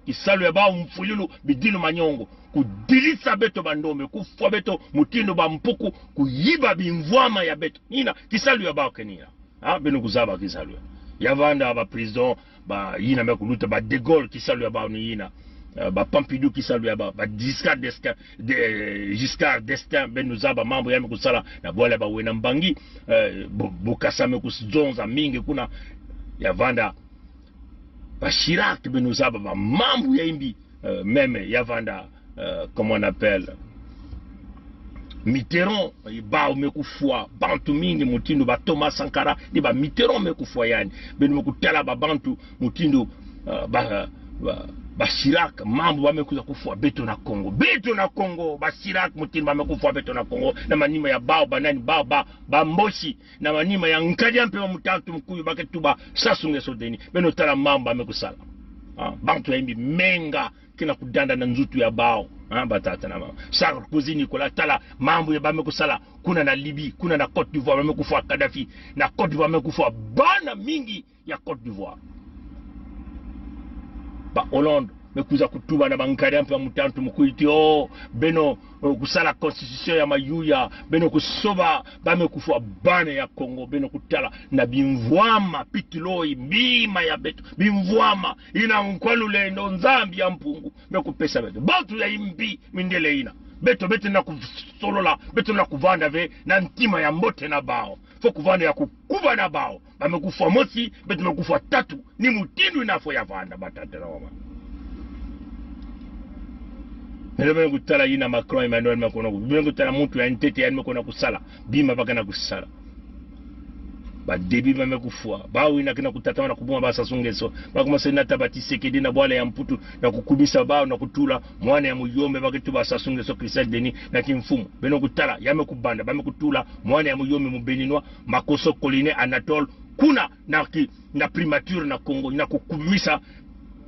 kisalu ya bawu mfululu bidilu manyongo kudilisa beto bandome kufwa beto mutinu ba mpuku kuyiba bimvwama ya beto nina kisalu ya bawu kenina beno kuzaba kisalu yavanda ba président ba yina me kuluta ba De Gaulle kisalu ba ni yina ba Pompidou kisalu ba Giscard d'Estaing beno zaba mambo yame kusala na bwala ba wena mbangi bukasame kusjonza mingi kuna yavanda ba Chirac beno zaba ba mambo ya imbi meme yavanda comment on appelle Mitterrand ba mekufwa bantu mingi mutindo ba Thomas Sankara ni ba Mitterrand mekufwa yani beno mekutala ba bantu mutindo ba Chirac mambo ba mekuza kufwa beto na Congo ba Chirac mutindo ba mekufwa beto na Congo na manima ya bao banani ba Mboshi na manima ya Nkadi mpe mutantu mkuyu baketuba sasunge sodeni beno tala mambo ba mekusala bantu ya imbi menga kina kudanda na nzutu ya bao batata na mama Sarkozy Nicolas tala mambo ya bame kusala kuna na Libye kuna na Côte d'Ivoire bame kufa Kadhafi na Côte d'Ivoire bame kufa bana mingi ya Côte d'Ivoire ba Hollande mekuza kutuba na bankari ampe mutantu mukuiti beno kusala constitution ya mayuya beno kusoba bame kufa bana ya Congo beno kutala na bimvwama pitiloi mbima ya beto bimvwama ina nkwalule ndo nzambi ya mpungu mekupesa beto bantu ya imbi mindele ina beto na kusolola beto na kuvanda ve na ntima ya mbote na bao fo kuvanda ya kukuba na bao bame kufa mosi beto mekufa tatu ni mutindu inafo ya vanda batata na wama Melo kutala yina Macron Emmanuel makona ku kutala muntu ya ntete yani makona kusala bima bakana kusala ba debi ba mekufua ba wina kina kutatama na kubuma ba sasungeso ba kuma sena tabati sekedi na bwala ya mputu na kukubisa bao na kutula mwana ya muyombe bakitu ba sasungeso Christelle Denis na kimfumu beno kutala yame kubanda ba mekutula mwana ya muyombe mubeninwa makoso Coline Anatole kuna na primature na Congo na kukubisa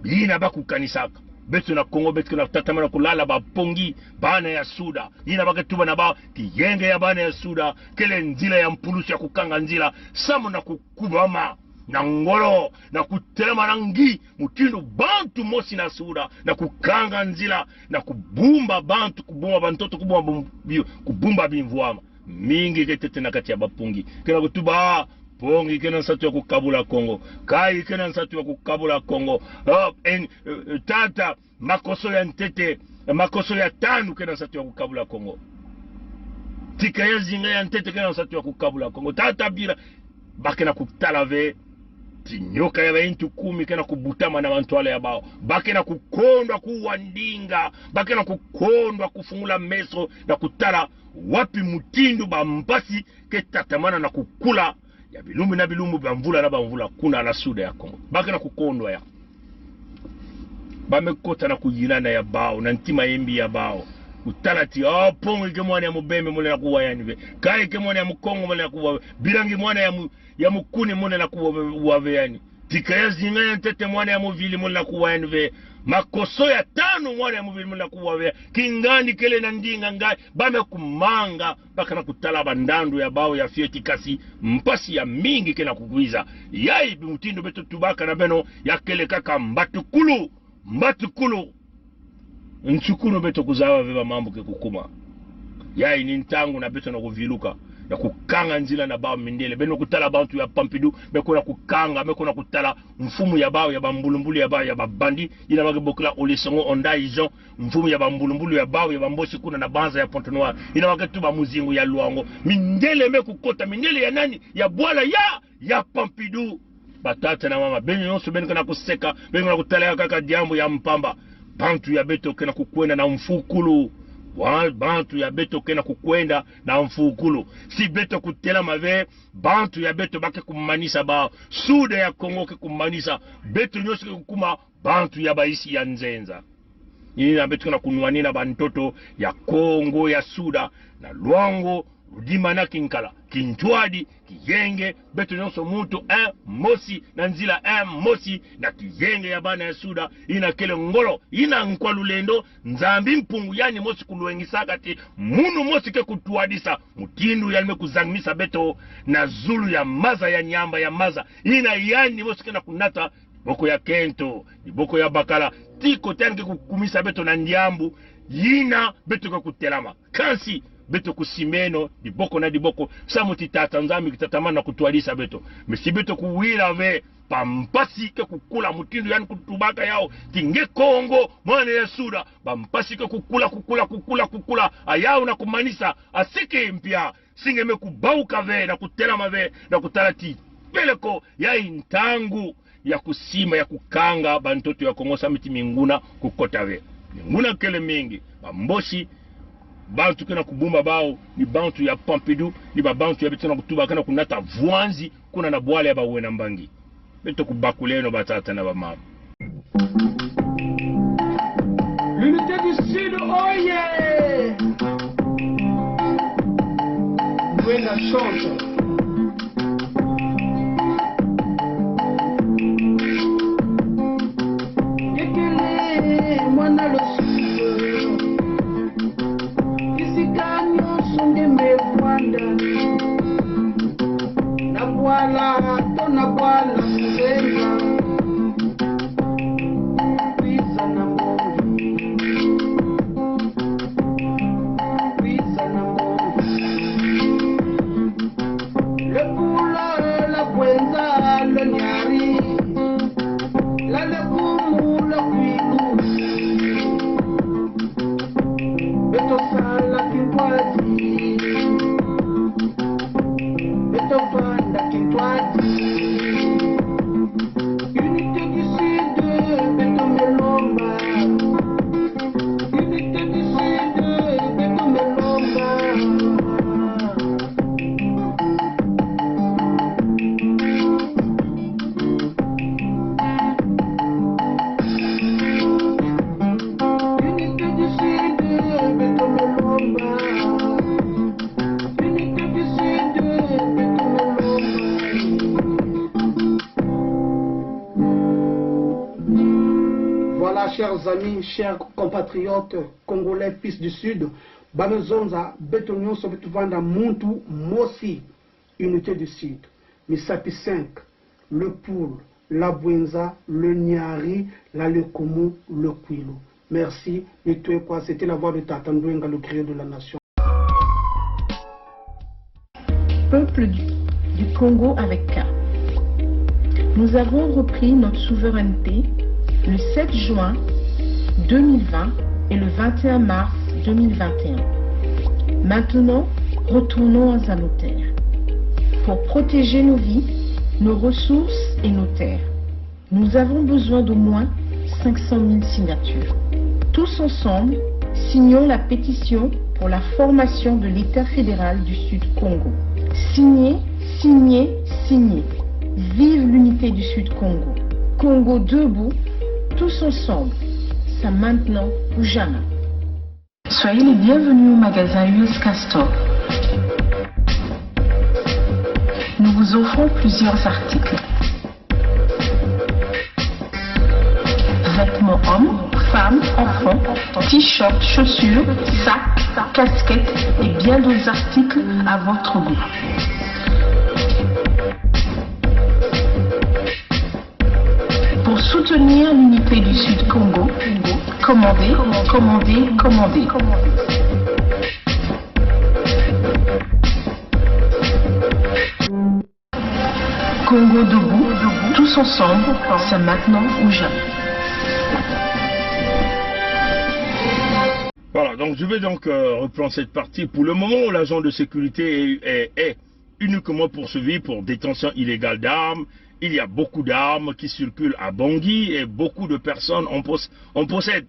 yina ba kukanisaka betu na Congo betu na tatamana kulala ba pongi bana ya Suda ina baketuba na ba kiyenge ya bana ya Suda kele nzila ya mpulusi ya kukanga nzila samu na kukubama na ngolo na kutelema na ngi mutindo bantu mosi na Suda na kukanga nzila na kubumba bantu kubumba bantoto kubumba bimvwama mingi ketete na kati ya bapungi kena kutuba pongi kena nsatu ya kukabula Congo kai kena nsatu ya kukabula Congo tata makoso ya ntete makoso ya tanu kena nsatu ya kukabula Congo tika ya zinga ya ntete kena nsatu ya kukabula Congo tata bira bakena kutalave tinyoka ya baintu 10 kena kubutama na bantu ya bao bakena kukondwa kuwandinga bakena kukondwa kufungula meso na kutala wapi mutindu ba mpasi ketatamana na kukula ya bilumbi na bilumbu bamvula na bamvula kuna na Suda ya Congo bakena kukondwa ya bamekota na kuyilana ya bao na ntima yembi ya bao utalati pongo ke mwana ya mubembe mwana na kuwa yani ve kai ke mwana ya mukongo mwana na kuwa birangi mwana ya mukuni mwana na kuwa ve yani tika ya zinga ya ntete mwana ya muvili mwana na kuwa yani ve makoso ya tanu mwana ya muvili mwana na kuwa ve kingandi kele na ndinga ngai bame kumanga baka na kutala bandandu ya bao ya fieti kasi mpasi ya mingi kena kukuiza yai mutindo beto tubaka na beno ya kele kaka mbatukulu nchukuru beto kuzawa veba mambo ke kukuma yai ni ntangu na beto na kuviluka ya kukanga nzila na bao mindele beno kutala bantu ya Pompidou beko na kukanga beko na kutala mfumu ya bao ya bambulumbulu ya bao ya babandi ina bakibokla Olesongo Ondai Jean mfumu ya bambulumbulu ya bao ya bamboshi kuna na banza ya Pointe-Noire ina wakatuba muzingu ya Luango mindele mekukota mindele ya nani ya bwala ya Pompidou batata na mama beno yonso beno kana kuseka beno na kutala ya kaka diambo ya mpamba bantu ya beto kena kukwena na mfukulu bantu ya beto kena kukwenda na mfukulu si beto kutela mave bantu ya beto bake kumanisa ba suda ya Kongo ke kumanisa beto nyosi kukuma bantu ya baisi ya nzenza yini na beto kena kunuanina bantoto ya Kongo ya suda na Luango Rudima na Kinkala Kinchwadi Kiyenge beto nyonso mutu mosi na nzila mosi na Kiyenge ya bana ya suda ina kele ngolo ina nkwalulendo nzambi mpungu yani mosi kuluengisaka ti munu mosi ke kutuadisa mutindu yalime kuzangmisa beto na zulu ya maza ya nyamba ya maza ina yani mosi ke na kunata boko ya Kento boko ya Bakala tiko tangi kukumisa beto na Ndiambu yina beto ke kutelama kansi beto kusimeno diboko na diboko samuti tata nzambi kitatamana kutualisa beto mesi beto kuwila ve pampasi ke kukula mutindu yani kutubaka yao tinge Kongo mwana ya suda pampasi ke kukula ayao na kumanisa asike mpya singe me kubauka ve na kutelama ve na kutalati peleko ya intangu ya kusima ya kukanga bantoto ya Kongo samiti minguna kukota ve minguna kele mingi bamboshi bantu kena kubumba bao ni bantu ya Pompidou ni bantu ya betona kutuba kana kunata vuanzi kuna na bwale ya bawena mbangi beto kubakuleno batata na bamama. L'unité du Sud, oh yeah! Buena chance. Gekele mwana lo Sud. Kisikanyo sunde mevwanda. Na bwala, tona bwala mzenga. Pisa na mbongi. Pisa na mbongi. Le pula, la kwenza, le nyari. La lekumu, la kwilu. Beto sala kintwazi. Beto fanda kintwazi. Unité du Sud, beto melomba. Unité du Sud, beto melomba. Unité du Sud, beto melomba. Unité du Sud, beto melomba. Voilà, chers amis, chers compatriotes congolais, fils du Sud, Banozonza, Betonion, Sobetuvanda, Muntu, Mosi, Unité du Sud, Misapi 5, le Poul, la Bwenza, le Nyari, la Lekomo, le Kwilo. Merci, et toi, quoi, c'était la voix de Tatandouenga, le créé de la nation. Peuple du Congo avec K. Nous avons repris notre souveraineté le 7 juin 2020 et le 21 mars 2021. Maintenant, retournons à nos terres. Pour protéger nos vies, nos ressources et nos terres, nous avons besoin d'au moins 500 000 signatures. Tous ensemble, signons la pétition pour la formation de l'État fédéral du Sud Congo. Signez, signez, signez. Vive l'unité du Sud Congo. Congo debout, tous ensemble. C'est maintenant ou jamais. Soyez les bienvenus au magasin US Castor. Nous vous offrons plusieurs articles. Vêtements hommes, femmes, enfants, t-shirts, chaussures, sacs, casquettes et bien d'autres articles à votre goût. Pour soutenir l'unité du Sud Congo, commandez, commandez, commandez. Congo debout, tous ensemble, c'est maintenant ou jamais. Voilà, donc je vais donc reprendre cette partie. Pour le moment, l'agent de sécurité est uniquement poursuivi pour détention illégale d'armes. Il y a beaucoup d'armes qui circulent à Bangui et beaucoup de personnes en possèdent.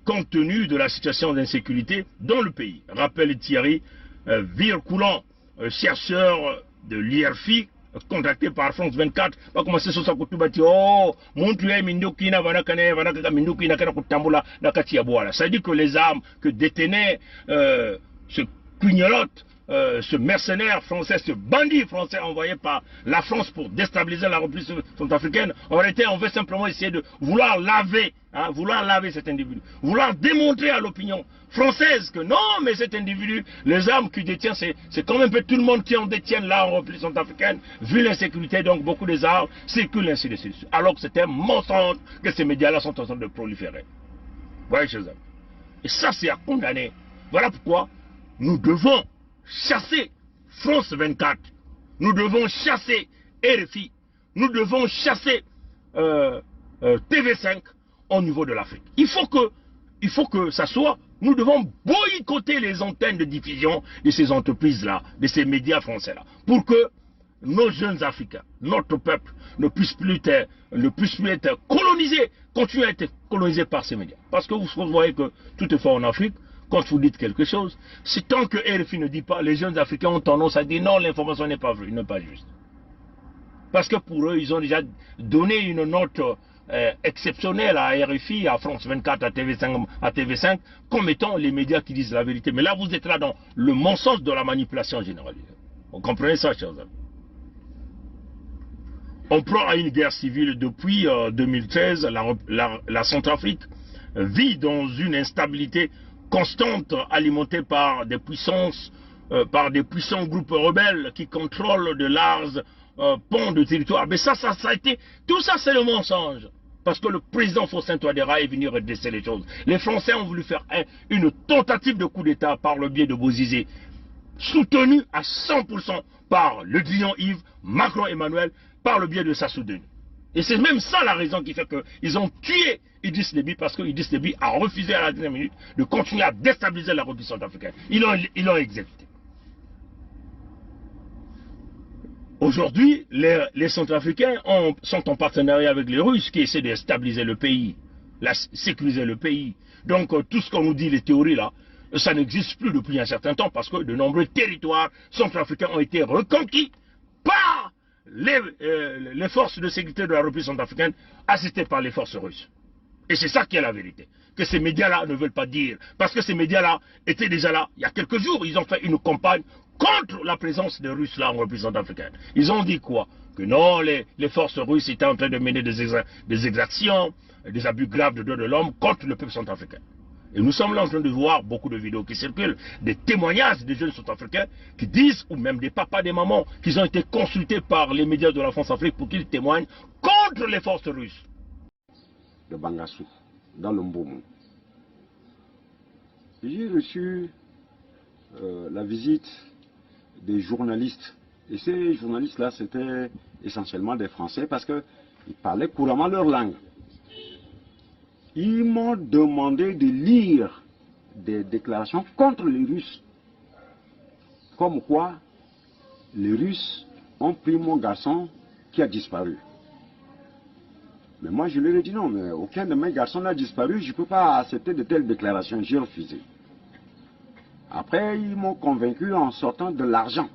compte tenu de la situation d'insécurité dans le pays. Rappelle Thierry Vircoulan, chercheur de l'IRFI, contacté par France 24, va commencer sur sa kutubati. Oh, montué minduki na vanakane vanaka minduki na kana kutambula na kati ya boala. Ça dit que les armes que détenait ce cugnolote, ce mercenaire français, ce bandit français envoyé par la France pour déstabiliser la République centrafricaine, en réalité, on veut simplement essayer de vouloir laver cet individu, vouloir démontrer à l'opinion française que non, mais cet individu, les armes qu'il détient, c'est quand même peu tout le monde qui en détient là en République centrafricaine, vu l'insécurité, donc beaucoup des armes circulent ainsi de suite. Alors que c'est un mensonge que ces médias-là sont en train de proliférer. Voyez, chers amis. Et ça, c'est à condamner. Voilà pourquoi nous devons chasser France 24, nous devons chasser RFI, nous devons chasser TV5 au niveau de l'Afrique. Il faut que ça soit, nous devons boycotter les antennes de diffusion de ces entreprises-là, de ces médias français-là, pour que nos jeunes Africains, notre peuple, ne puisse plus être colonisé, continue à être colonisé par ces médias. Parce que vous voyez que tout est fort en Afrique. Quand vous dites quelque chose, c'est tant que RFI ne dit pas, les jeunes Africains ont tendance à dire non, l'information n'est pas vraie, n'est pas juste. Parce que pour eux, ils ont déjà donné une note exceptionnelle à RFI, à France 24, à TV5, comme étant les médias qui disent la vérité. Mais là, vous êtes là dans le mensonge de la manipulation généralisée. Vous comprenez ça, chers amis? On prend à une guerre civile depuis 2013, la Centrafrique vit dans une instabilité constante, alimentée par des puissants groupes rebelles qui contrôlent de larges pans de territoire. Mais ça a été, tout ça c'est le mensonge. Parce que le président Faustin Touadéra est venu redresser les choses. Les Français ont voulu faire une tentative de coup d'État par le biais de Bozizé, soutenu à 100% par Le Drian Yves, Macron Emmanuel, par le biais de Sassou Deni. Et c'est même ça la raison qui fait qu'ils ont tué Idriss Déby, parce que Idriss Déby a refusé à la dernière minute de continuer à déstabiliser la République centrafricaine. Ils l'ont exécuté. Aujourd'hui, les Centrafricains sont en partenariat avec les Russes qui essaient de stabiliser le pays, sécuriser le pays. Donc tout ce qu'on nous dit, les théories là, ça n'existe plus depuis un certain temps parce que de nombreux territoires centrafricains ont été reconquis par les forces de sécurité de la République centrafricaine assistées par les forces russes. Et c'est ça qui est la vérité, que ces médias-là ne veulent pas dire. Parce que ces médias-là étaient déjà là, il y a quelques jours, ils ont fait une campagne contre la présence des Russes là en République centrafricaine. Ils ont dit quoi? Que non, les forces russes étaient en train de mener des exactions, des abus graves de droits de l'homme contre le peuple centrafricain. Et nous sommes là en train de voir beaucoup de vidéos qui circulent, des témoignages des jeunes centrafricains qui disent, ou même des papas, des mamans, qu'ils ont été consultés par les médias de la France-Afrique pour qu'ils témoignent contre les forces russes. De Bangassou, dans le Mboumou. J'ai reçu la visite des journalistes. Et ces journalistes-là, c'était essentiellement des Français parce qu'ils parlaient couramment leur langue. Ils m'ont demandé de lire des déclarations contre les Russes. Comme quoi, les Russes ont pris mon garçon qui a disparu. Mais moi, je leur ai dit non, mais aucun de mes garçons n'a disparu, je ne peux pas accepter de telles déclarations, j'ai refusé. Après, ils m'ont convaincu en sortant de l'argent,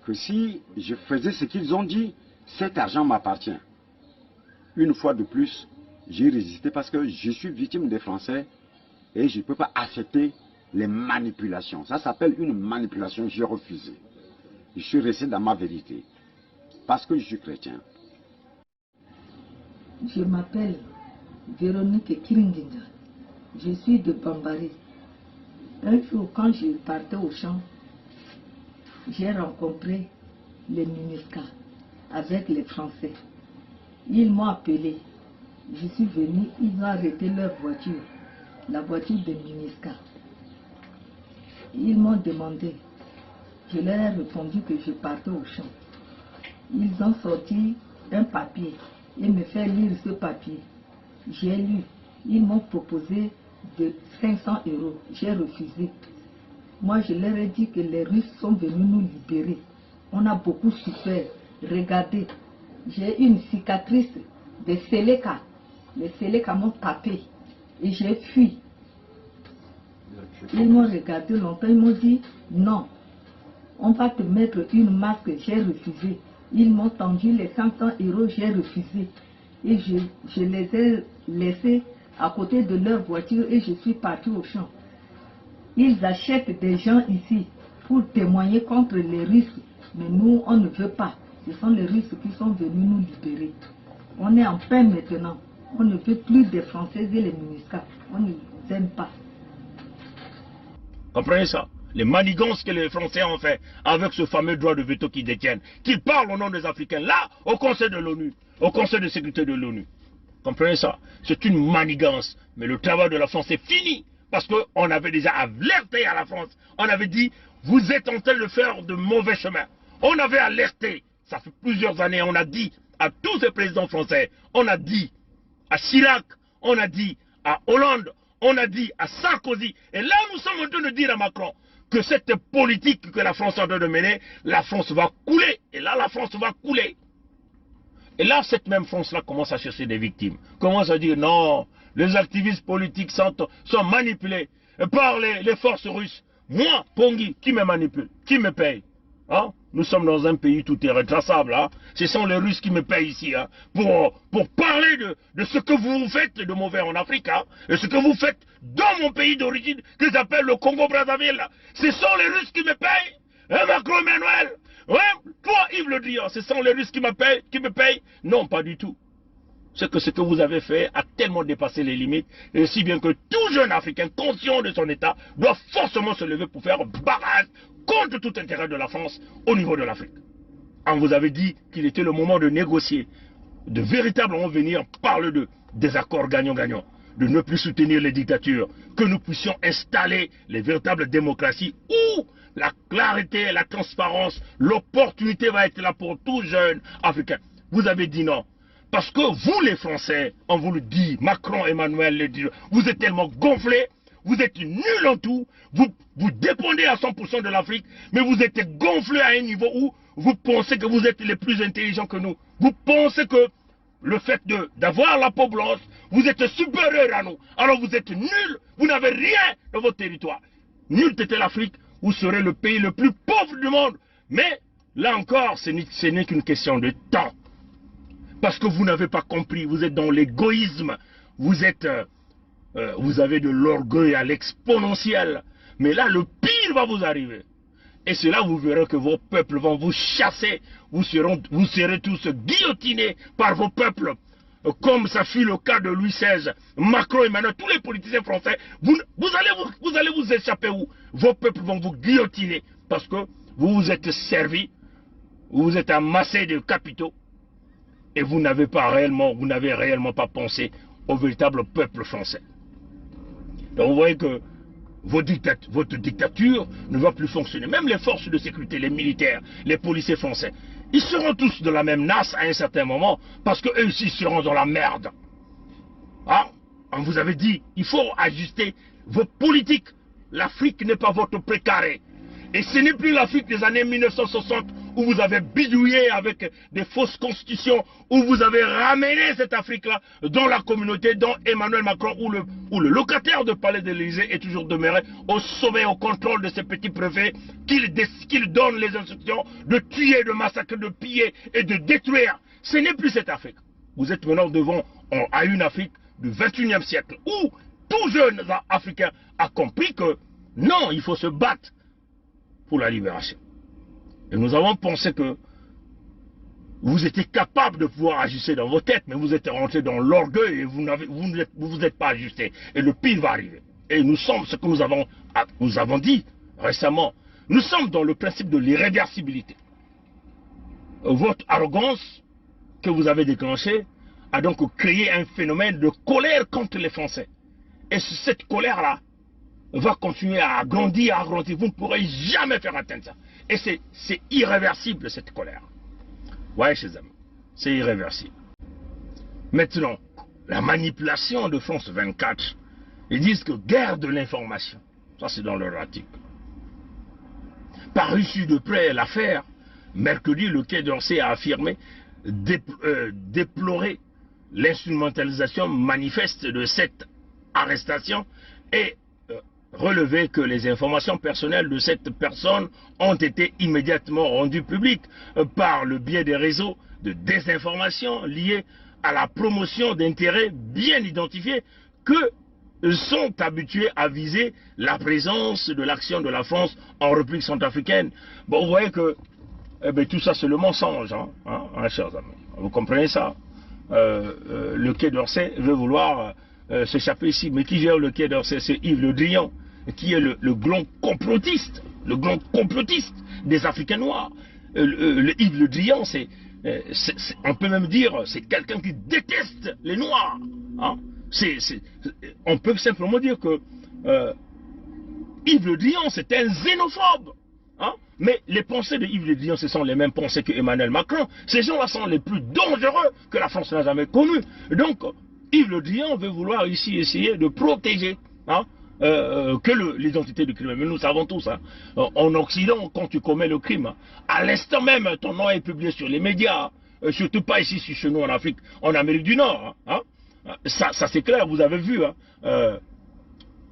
que si je faisais ce qu'ils ont dit, cet argent m'appartient. Une fois de plus, j'ai résisté parce que je suis victime des Français et je ne peux pas accepter les manipulations. Ça s'appelle une manipulation, j'ai refusé. Je suis resté dans ma vérité, parce que je suis chrétien. Je m'appelle Véronique Kiringinja. Je suis de Bambari. Un jour, quand je partais au champ, j'ai rencontré les MINUSCA avec les Français. Ils m'ont appelé. Je suis venu, ils ont arrêté leur voiture, la voiture de MINUSCA. Ils m'ont demandé. Je leur ai répondu que je partais au champ. Ils ont sorti un papier et me fait lire ce papier. J'ai lu. Ils m'ont proposé de 500 €. J'ai refusé. Moi, je leur ai dit que les Russes sont venus nous libérer. On a beaucoup souffert. Regardez, j'ai une cicatrice de Séléka. Les Séléka m'ont tapé. Et j'ai fui. Ils m'ont regardé longtemps, ils m'ont dit non, on va te mettre une masque, j'ai refusé. Ils m'ont tendu les 500 €, j'ai refusé. Et je les ai laissés à côté de leur voiture et je suis parti au champ. Ils achètent des gens ici pour témoigner contre les Russes, mais nous, on ne veut pas. Ce sont les Russes qui sont venus nous libérer. On est en paix maintenant. On ne veut plus des Français et les MINUSCA. On ne les aime pas. Comprenez ça? Les manigances que les Français ont fait avec ce fameux droit de veto qu'ils détiennent, qu'ils parlent au nom des Africains, là, au Conseil de l'ONU, au Conseil de sécurité de l'ONU. Comprenez ça? C'est une manigance. Mais le travail de la France est fini. Parce qu'on avait déjà alerté à la France. On avait dit, vous êtes en train de faire de mauvais chemins. On avait alerté. Ça fait plusieurs années, on a dit à tous ces présidents français, on a dit à Chirac, on a dit à Hollande, on a dit à Sarkozy. Et là, nous sommes en train de dire à Macron que cette politique que la France est en train de mener, la France va couler. Et là, la France va couler. Et là, cette même France-là commence à chercher des victimes. Commence à dire non, les activistes politiques sont manipulés par les forces russes. Moi, Pongi, qui me manipule? Qui me paye? Hein? Nous sommes dans un pays tout est retraçable. Hein? Ce sont les Russes qui me payent ici hein? pour parler de ce que vous faites de mauvais en Afrique. Hein? Et ce que vous faites dans mon pays d'origine, que j'appelle le Congo-Brazzaville. Ce sont les Russes qui me payent. Hein, Macron Emmanuel? Ouais? Toi, Yves Le Drian, ce sont les Russes qui me payent? Non, pas du tout. C'est que ce que vous avez fait a tellement dépassé les limites, et si bien que tout jeune Africain conscient de son état doit forcément se lever pour faire barrage contre tout intérêt de la France au niveau de l'Afrique. On vous avait dit qu'il était le moment de négocier, de véritablement venir parler de des accords gagnant-gagnant, de ne plus soutenir les dictatures, que nous puissions installer les véritables démocraties où la clarté, la transparence, l'opportunité va être là pour tout jeune Africain. Vous avez dit non. Parce que vous les Français, on vous le dit, Macron, Emmanuel le dit, vous êtes tellement gonflés, vous êtes nuls en tout, vous dépendez à 100% de l'Afrique, mais vous êtes gonflés à un niveau où vous pensez que vous êtes les plus intelligents que nous. Vous pensez que le fait d'avoir la peau blanche, vous êtes supérieur à nous. Alors vous êtes nuls, vous n'avez rien dans votre territoire. Nul était l'Afrique, vous serez le pays le plus pauvre du monde. Mais là encore, ce n'est qu'une question de temps. Parce que vous n'avez pas compris, vous êtes dans l'égoïsme, vous avez de l'orgueil à l'exponentiel. Mais là, le pire va vous arriver. Et c'est là où vous verrez que vos peuples vont vous chasser, vous serez tous guillotinés par vos peuples. Comme ça fut le cas de Louis XVI, Macron et maintenant tous les politiciens français, vous allez vous échapper où? Vos peuples vont vous guillotiner parce que vous vous êtes servis, vous vous êtes amassé de capitaux. Et vous n'avez réellement pas pensé au véritable peuple français. Donc vous voyez que votre dictature ne va plus fonctionner. Même les forces de sécurité, les militaires, les policiers français, ils seront tous de la même nasse à un certain moment, parce qu'eux aussi seront dans la merde. Hein? On vous avait dit, il faut ajuster vos politiques. L'Afrique n'est pas votre précaré. Et ce n'est plus l'Afrique des années 1960 où vous avez bidouillé avec des fausses constitutions, où vous avez ramené cette Afrique-là dans la communauté, dans Emmanuel Macron, où le locataire de Palais de l'Élysée est toujours demeuré au sommet, au contrôle de ces petits préfets, qu'il donne les instructions de tuer, de massacrer, de piller et de détruire. Ce n'est plus cette Afrique. Vous êtes maintenant devant à une Afrique du 21e siècle, où tout jeune Africain a compris que non, il faut se battre pour la libération. Et nous avons pensé que vous étiez capable de pouvoir ajuster dans vos têtes, mais vous êtes rentré dans l'orgueil et vous ne vous êtes pas ajusté. Et le pire va arriver. Et nous sommes, ce que nous avons dit récemment, nous sommes dans le principe de l'irréversibilité. Votre arrogance que vous avez déclenchée a donc créé un phénomène de colère contre les Français. Et cette colère-là va continuer à grandir, à grandir. Vous ne pourrez jamais faire atteindre ça. Et c'est irréversible, cette colère. Ouais, chers amis, c'est irréversible. Maintenant, la manipulation de France 24, ils disent que guerre de l'information. Ça, c'est dans leur article. Par issue de près l'affaire, mercredi, le Quai d'Orsay a affirmé déplorer l'instrumentalisation manifeste de cette arrestation et relevé que les informations personnelles de cette personne ont été immédiatement rendues publiques par le biais des réseaux de désinformation liés à la promotion d'intérêts bien identifiés que sont habitués à viser la présence de l'action de la France en République centrafricaine. Bon, vous voyez que tout ça c'est le mensonge, chers amis. Vous comprenez ça? Le Quai d'Orsay veut vouloir s'échapper ici. Mais qui gère le Quai d'Orsay? C'est Yves Le Drian, qui est le grand complotiste, des Africains noirs. Yves Le Drian, on peut même dire, c'est quelqu'un qui déteste les Noirs. On peut simplement dire que Yves Le Drian, c'est un xénophobe. Mais les pensées de Yves Le Drian, ce sont les mêmes pensées que Emmanuel Macron. Ces gens-là sont les plus dangereux que la France n'a jamais connus. Donc, Yves Le Drian veut vouloir ici essayer de protéger l'identité du crime. Mais nous savons tous, en Occident, quand tu commets le crime, à l'instant même, ton nom est publié sur les médias, surtout pas ici chez nous en Afrique, en Amérique du Nord. Ça c'est clair, vous avez vu,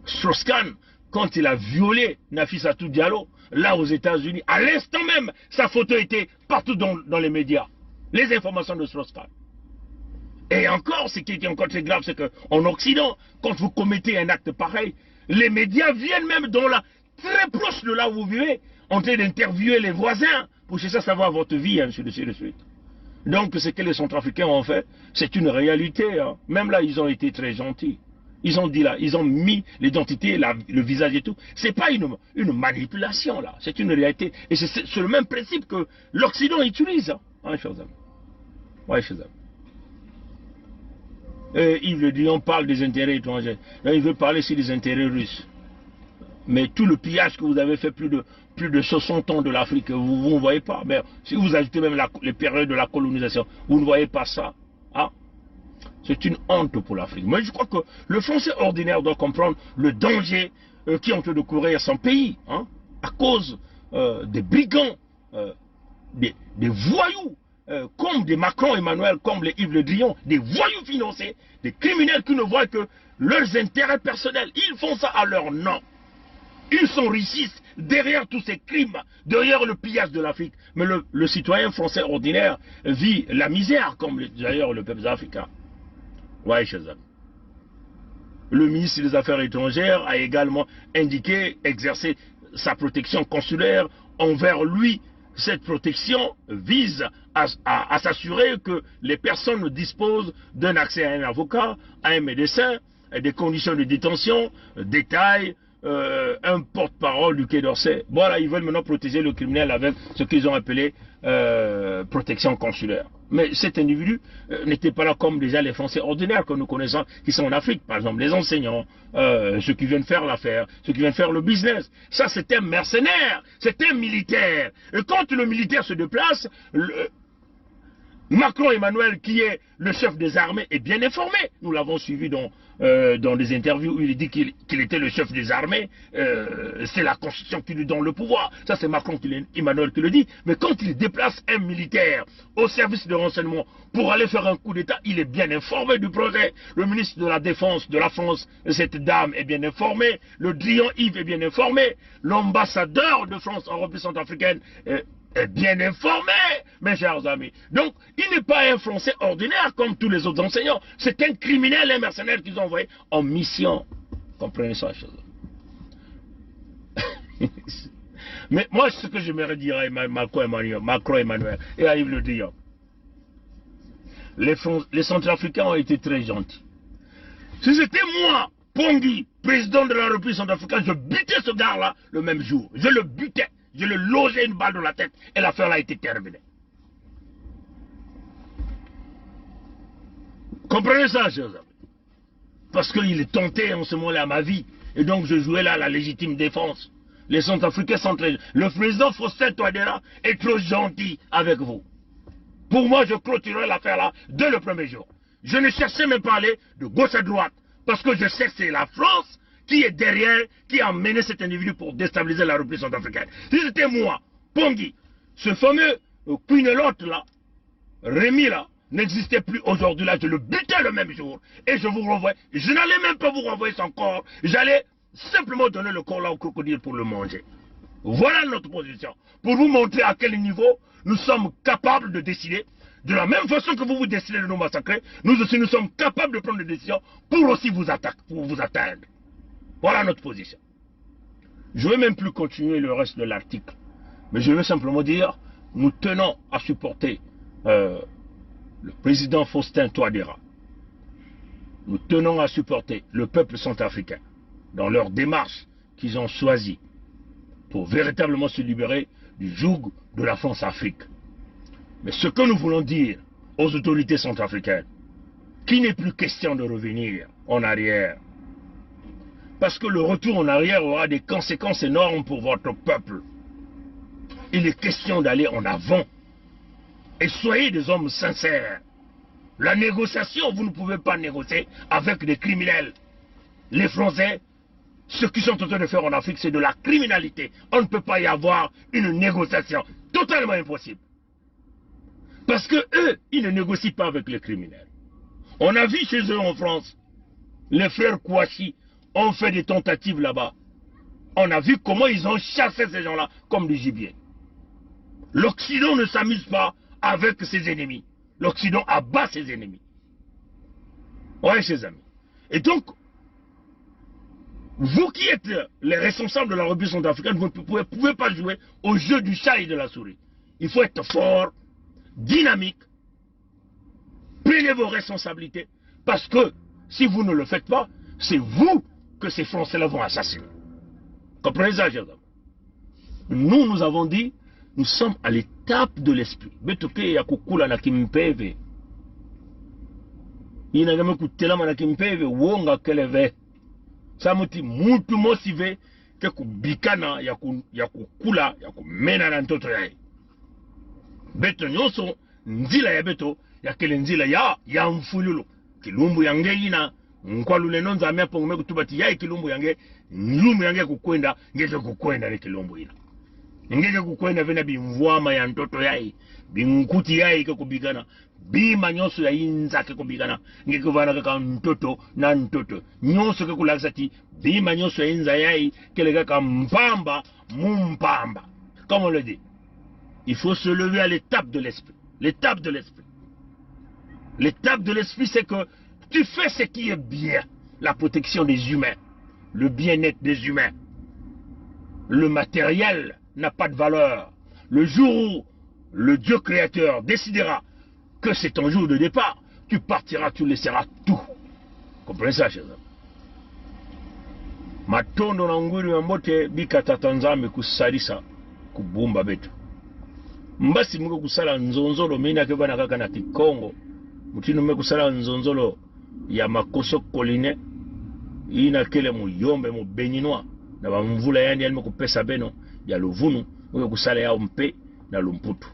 Strauss-Kahn, quand il a violé Nafissatou Diallo, là aux États-Unis, à l'instant même, sa photo était partout dans les médias. Les informations de Strauss-Kahn. Et encore, ce qui est encore très grave, c'est qu'en Occident, quand vous commettez un acte pareil, les médias viennent même très proche de là où vous vivez, en train d'interviewer les voisins pour chercher à savoir votre vie, ainsi de suite. Donc, ce que les Centrafricains ont fait, c'est une réalité. Même là, ils ont été très gentils. Ils ont dit là, ils ont mis l'identité, le visage et tout. C'est pas une manipulation là, c'est une réalité. Et c'est le même principe que l'Occident utilise. Chers amis. Chers amis. Yves Le Drian parle des intérêts étrangers. Là, il veut parler ici des intérêts russes. Mais tout le pillage que vous avez fait plus de 60 ans de l'Afrique, vous ne voyez pas. Mais si vous ajoutez même les périodes de la colonisation, vous ne voyez pas ça. C'est une honte pour l'Afrique. Moi, je crois que le Français ordinaire doit comprendre le danger qui est en train de courir son pays, à cause des brigands, des voyous, comme des Macron Emmanuel, comme les Yves Le Drian, des voyous financiers, des criminels qui ne voient que leurs intérêts personnels. Ils font ça à leur nom. Ils s'enrichissent derrière tous ces crimes, derrière le pillage de l'Afrique. Mais le citoyen français ordinaire vit la misère, comme d'ailleurs le peuple africain. Ouais, chers amis. Le ministre des Affaires étrangères a également indiqué exercer sa protection consulaire envers lui. Cette protection vise à s'assurer que les personnes disposent d'un accès à un avocat, à un médecin, des conditions de détention, détails, un porte-parole du Quai d'Orsay. Voilà, ils veulent maintenant protéger le criminel avec ce qu'ils ont appelé protection consulaire. Mais cet individu n'était pas là comme déjà les Français ordinaires que nous connaissons, qui sont en Afrique, par exemple, les enseignants, ceux qui viennent faire l'affaire, ceux qui viennent faire le business. Ça, c'est un mercenaire, c'est un militaire. Et quand le militaire se déplace, Macron Emmanuel, qui est le chef des armées, est bien informé. Nous l'avons suivi dans des interviews où il dit qu'il était le chef des armées. C'est la Constitution qui lui donne le pouvoir. Ça, c'est Macron Emmanuel qui le dit. Mais quand il déplace un militaire au service de renseignement pour aller faire un coup d'État, il est bien informé du projet. Le ministre de la Défense de la France, cette dame, est bien informée. Le Drian Yves est bien informé. L'ambassadeur de France en République centrafricaine est bien informé, mes chers amis. Donc, il n'est pas un Français ordinaire comme tous les autres enseignants. C'est un criminel, un mercenaire qu'ils ont envoyé en mission. Comprenez ça, chers amis. Mais moi, ce que j'aimerais dire à Macron Emmanuel et à Yves Le Drian, les Centrafricains ont été très gentils. Si c'était moi, Pongui, président de la République centrafricaine, je butais ce gars-là le même jour. Je le butais. Je lui logeais une balle dans la tête et l'affaire a été terminée. Comprenez ça, chers amis? Parce qu'il est tenté en ce moment-là à ma vie. Et donc je jouais là la légitime défense. Les Centrafricains sont très... Le président Faustin Touadéra est trop gentil avec vous. Pour moi, je clôturerai l'affaire là dès le premier jour. Je ne cherchais même pas à aller de gauche à droite. Parce que je sais que c'est la France qui est derrière, qui a mené cet individu pour déstabiliser la République centrafricaine. Si c'était moi, Pongui, ce fameux Queen là, Rémi là, n'existait plus aujourd'hui, là, je le butais le même jour. Et je vous renvoie. Je n'allais même pas vous renvoyer son corps. J'allais simplement donner le corps là au crocodile pour le manger. Voilà notre position. Pour vous montrer à quel niveau nous sommes capables de décider. De la même façon que vous décidez de nous massacrer, nous aussi nous sommes capables de prendre des décisions pour aussi vous attaquer, pour vous atteindre. Voilà notre position. Je ne vais même plus continuer le reste de l'article. Mais je veux simplement dire, nous tenons à supporter le président Faustin Touadéra. Nous tenons à supporter le peuple centrafricain dans leur démarche qu'ils ont choisie pour véritablement se libérer du joug de la France-Afrique. Mais ce que nous voulons dire aux autorités centrafricaines, qu'il n'est plus question de revenir en arrière. Parce que le retour en arrière aura des conséquences énormes pour votre peuple. Il est question d'aller en avant. Et soyez des hommes sincères. La négociation, vous ne pouvez pas négocier avec des criminels. Les Français, ce qu'ils sont en train de faire en Afrique, c'est de la criminalité. On ne peut pas y avoir une négociation. Totalement impossible. Parce que eux, ils ne négocient pas avec les criminels. On a vu chez eux en France, les frères Kouachi ont fait des tentatives là-bas. On a vu comment ils ont chassé ces gens-là comme du gibier. L'Occident ne s'amuse pas avec ses ennemis. L'Occident abat ses ennemis. Oui, chers amis. Et donc, vous qui êtes les responsables de la République centrafricaine, vous ne pouvez pas jouer au jeu du chat et de la souris. Il faut être fort, dynamique, prenez vos responsabilités, parce que si vous ne le faites pas, c'est vous que ces Français-là vont assassiner. Comprenez ça, chers amis? Nous avons dit, nous sommes à l'étape de l'esprit. Betoke ya kukula na kimpeve. Inagame kutelama na kimpeve, wonga keleve. Samuti mutu mosive, ke kubikana ya kukula, ya kumena na ntoto yae. Beto nyonso, nzila ya beto, ya kele nzila ya mfululu. Kilumbu yange ina, nkwalu lenonza amepo ngume kutubati ya kilumbu yange, nlumbu yange kukwenda, ngeke kukwenda ni kilumbu ina. Ngeke kukwenda vena bimvwama ya ntoto yai, binkuti yai ke kubigana, bima nyonso ya inza ke kubigana, ngeke vana kaka ntoto na ntoto. Nyonso ke kulaksati, bima nyonso ya inza yai, kele kaka mpamba, mumpamba. Comme on le dit. Il faut se lever à l'étape de l'esprit. L'étape de l'esprit. L'étape de l'esprit, c'est que tu fais ce qui est bien. La protection des humains. Le bien-être des humains. Le matériel n'a pas de valeur. Le jour où le Dieu créateur décidera que c'est ton jour de départ, tu partiras, tu laisseras tout. Comprenez ça, chers amis? Matondo na nguri wa mbote bika Tanzania kusarisa kubumba betu. Mbasi mweko kusala nzonzolo mina kebana kaka na Kikongo. Mutinu mweko kusala nzonzolo ya makoso koline. Ina kele muyombe mu beninwa. Na bamvula yani ya mweko pesa beno ya luvunu. Mweko kusala ya mpe na lumputu.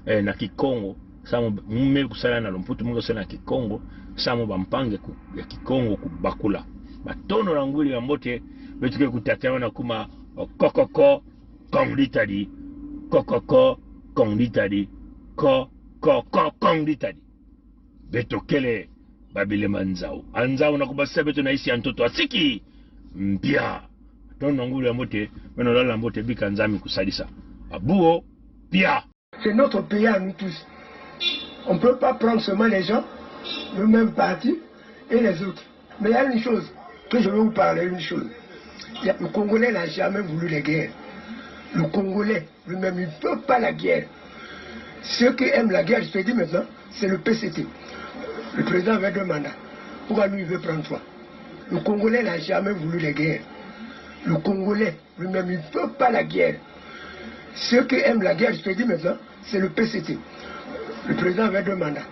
Na Kikongo. Samo mweko kusala na lumputu mweko kusala na Kikongo. Samo bampange ya Kikongo kubakula. Batono na nguli ya mbote. Betuke kutatewa na kuma kokoko kongditadi. Kokoko kongditadi. Kongditadi. Beto kele babile manzao. Anzao na kubasa beto na isi antoto asiki. Mpia. Tono na nguli ya mbote. Meno lala mbote bika nzami kusadisa. Abuo. Pia. C'est notre pays à nous tous. On ne peut pas prendre seulement les gens, le même parti et les autres. Mais il y a une chose que je veux vous parler, une chose. Le Congolais n'a jamais voulu la guerre. Le Congolais lui-même, il ne peut pas la guerre. Ceux qui aiment la guerre, je te dis maintenant, c'est le PCT. Le président avait 2 mandats. Pourquoi lui, il veut prendre 3? Le Congolais n'a jamais voulu la guerre. Le Congolais lui-même, il ne peut pas la guerre. Ceux qui aiment la guerre, je te dis maintenant, c'est le PCT. Le président avait 2 mandats.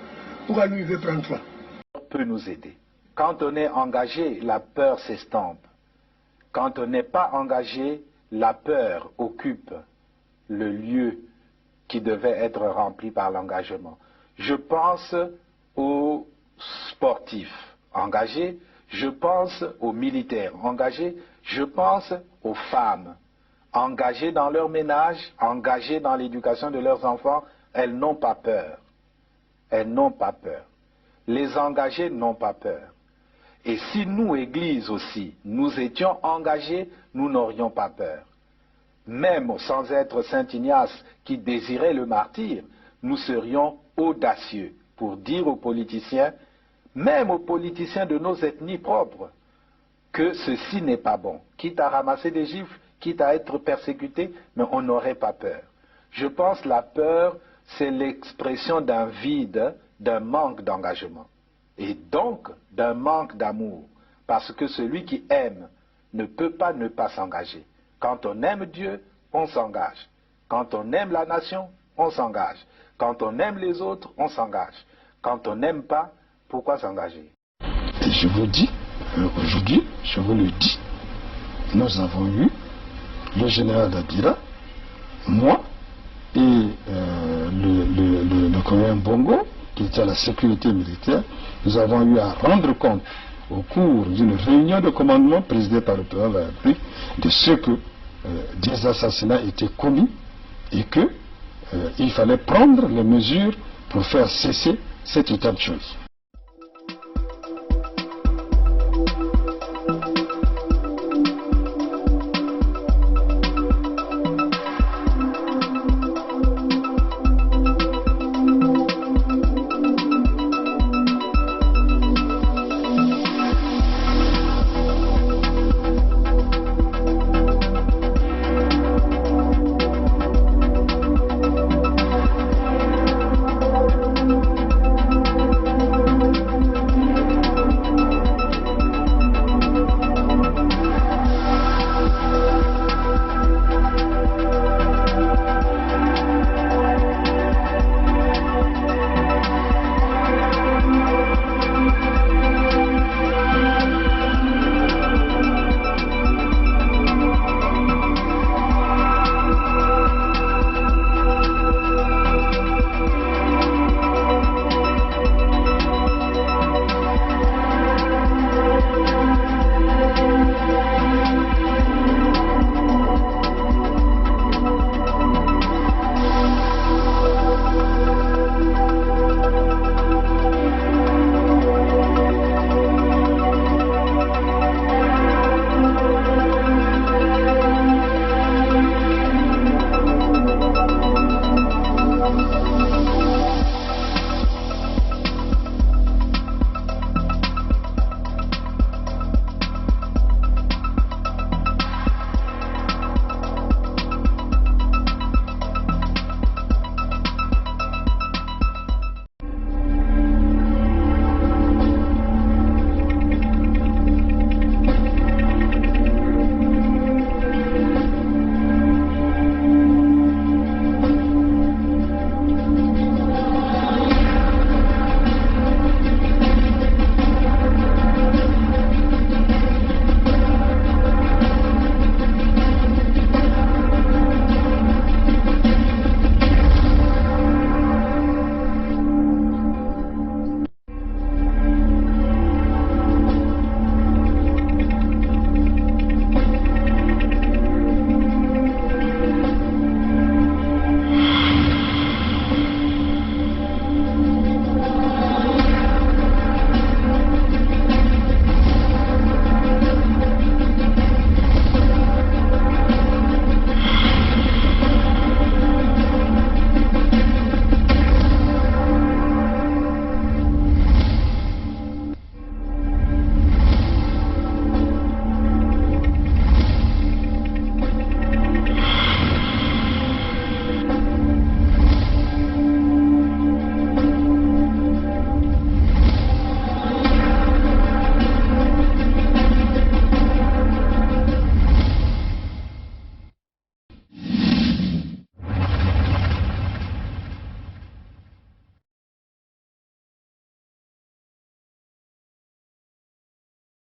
Pourquoi lui, il veut prendre 3? Peut nous aider. Quand on est engagé, la peur s'estompe. Quand on n'est pas engagé, la peur occupe le lieu qui devait être rempli par l'engagement. Je pense aux sportifs engagés, je pense aux militaires engagés, je pense aux femmes engagées dans leur ménage, engagées dans l'éducation de leurs enfants. Elles n'ont pas peur. elles n'ont pas peur. Les engagés n'ont pas peur. Et si nous, Église aussi, nous étions engagés, nous n'aurions pas peur. Même sans être Saint Ignace qui désirait le martyre, nous serions audacieux pour dire aux politiciens, même aux politiciens de nos ethnies propres, que ceci n'est pas bon. Quitte à ramasser des gifles, quitte à être persécuté, mais on n'aurait pas peur. Je pense que la peur, c'est l'expression d'un vide, d'un manque d'engagement. Et donc, d'un manque d'amour. Parce que celui qui aime ne peut pas ne pas s'engager. Quand on aime Dieu, on s'engage. Quand on aime la nation, on s'engage. Quand on aime les autres, on s'engage. Quand on n'aime pas, pourquoi s'engager? Et je vous dis, aujourd'hui, je vous le dis, nous avons eu le général Dabira, moi et le colonel Bongo, qui était à la sécurité militaire. Nous avons eu à rendre compte au cours d'une réunion de commandement présidée par le président de la République de ce que des assassinats étaient commis et que il fallait prendre les mesures pour faire cesser cet état de choses.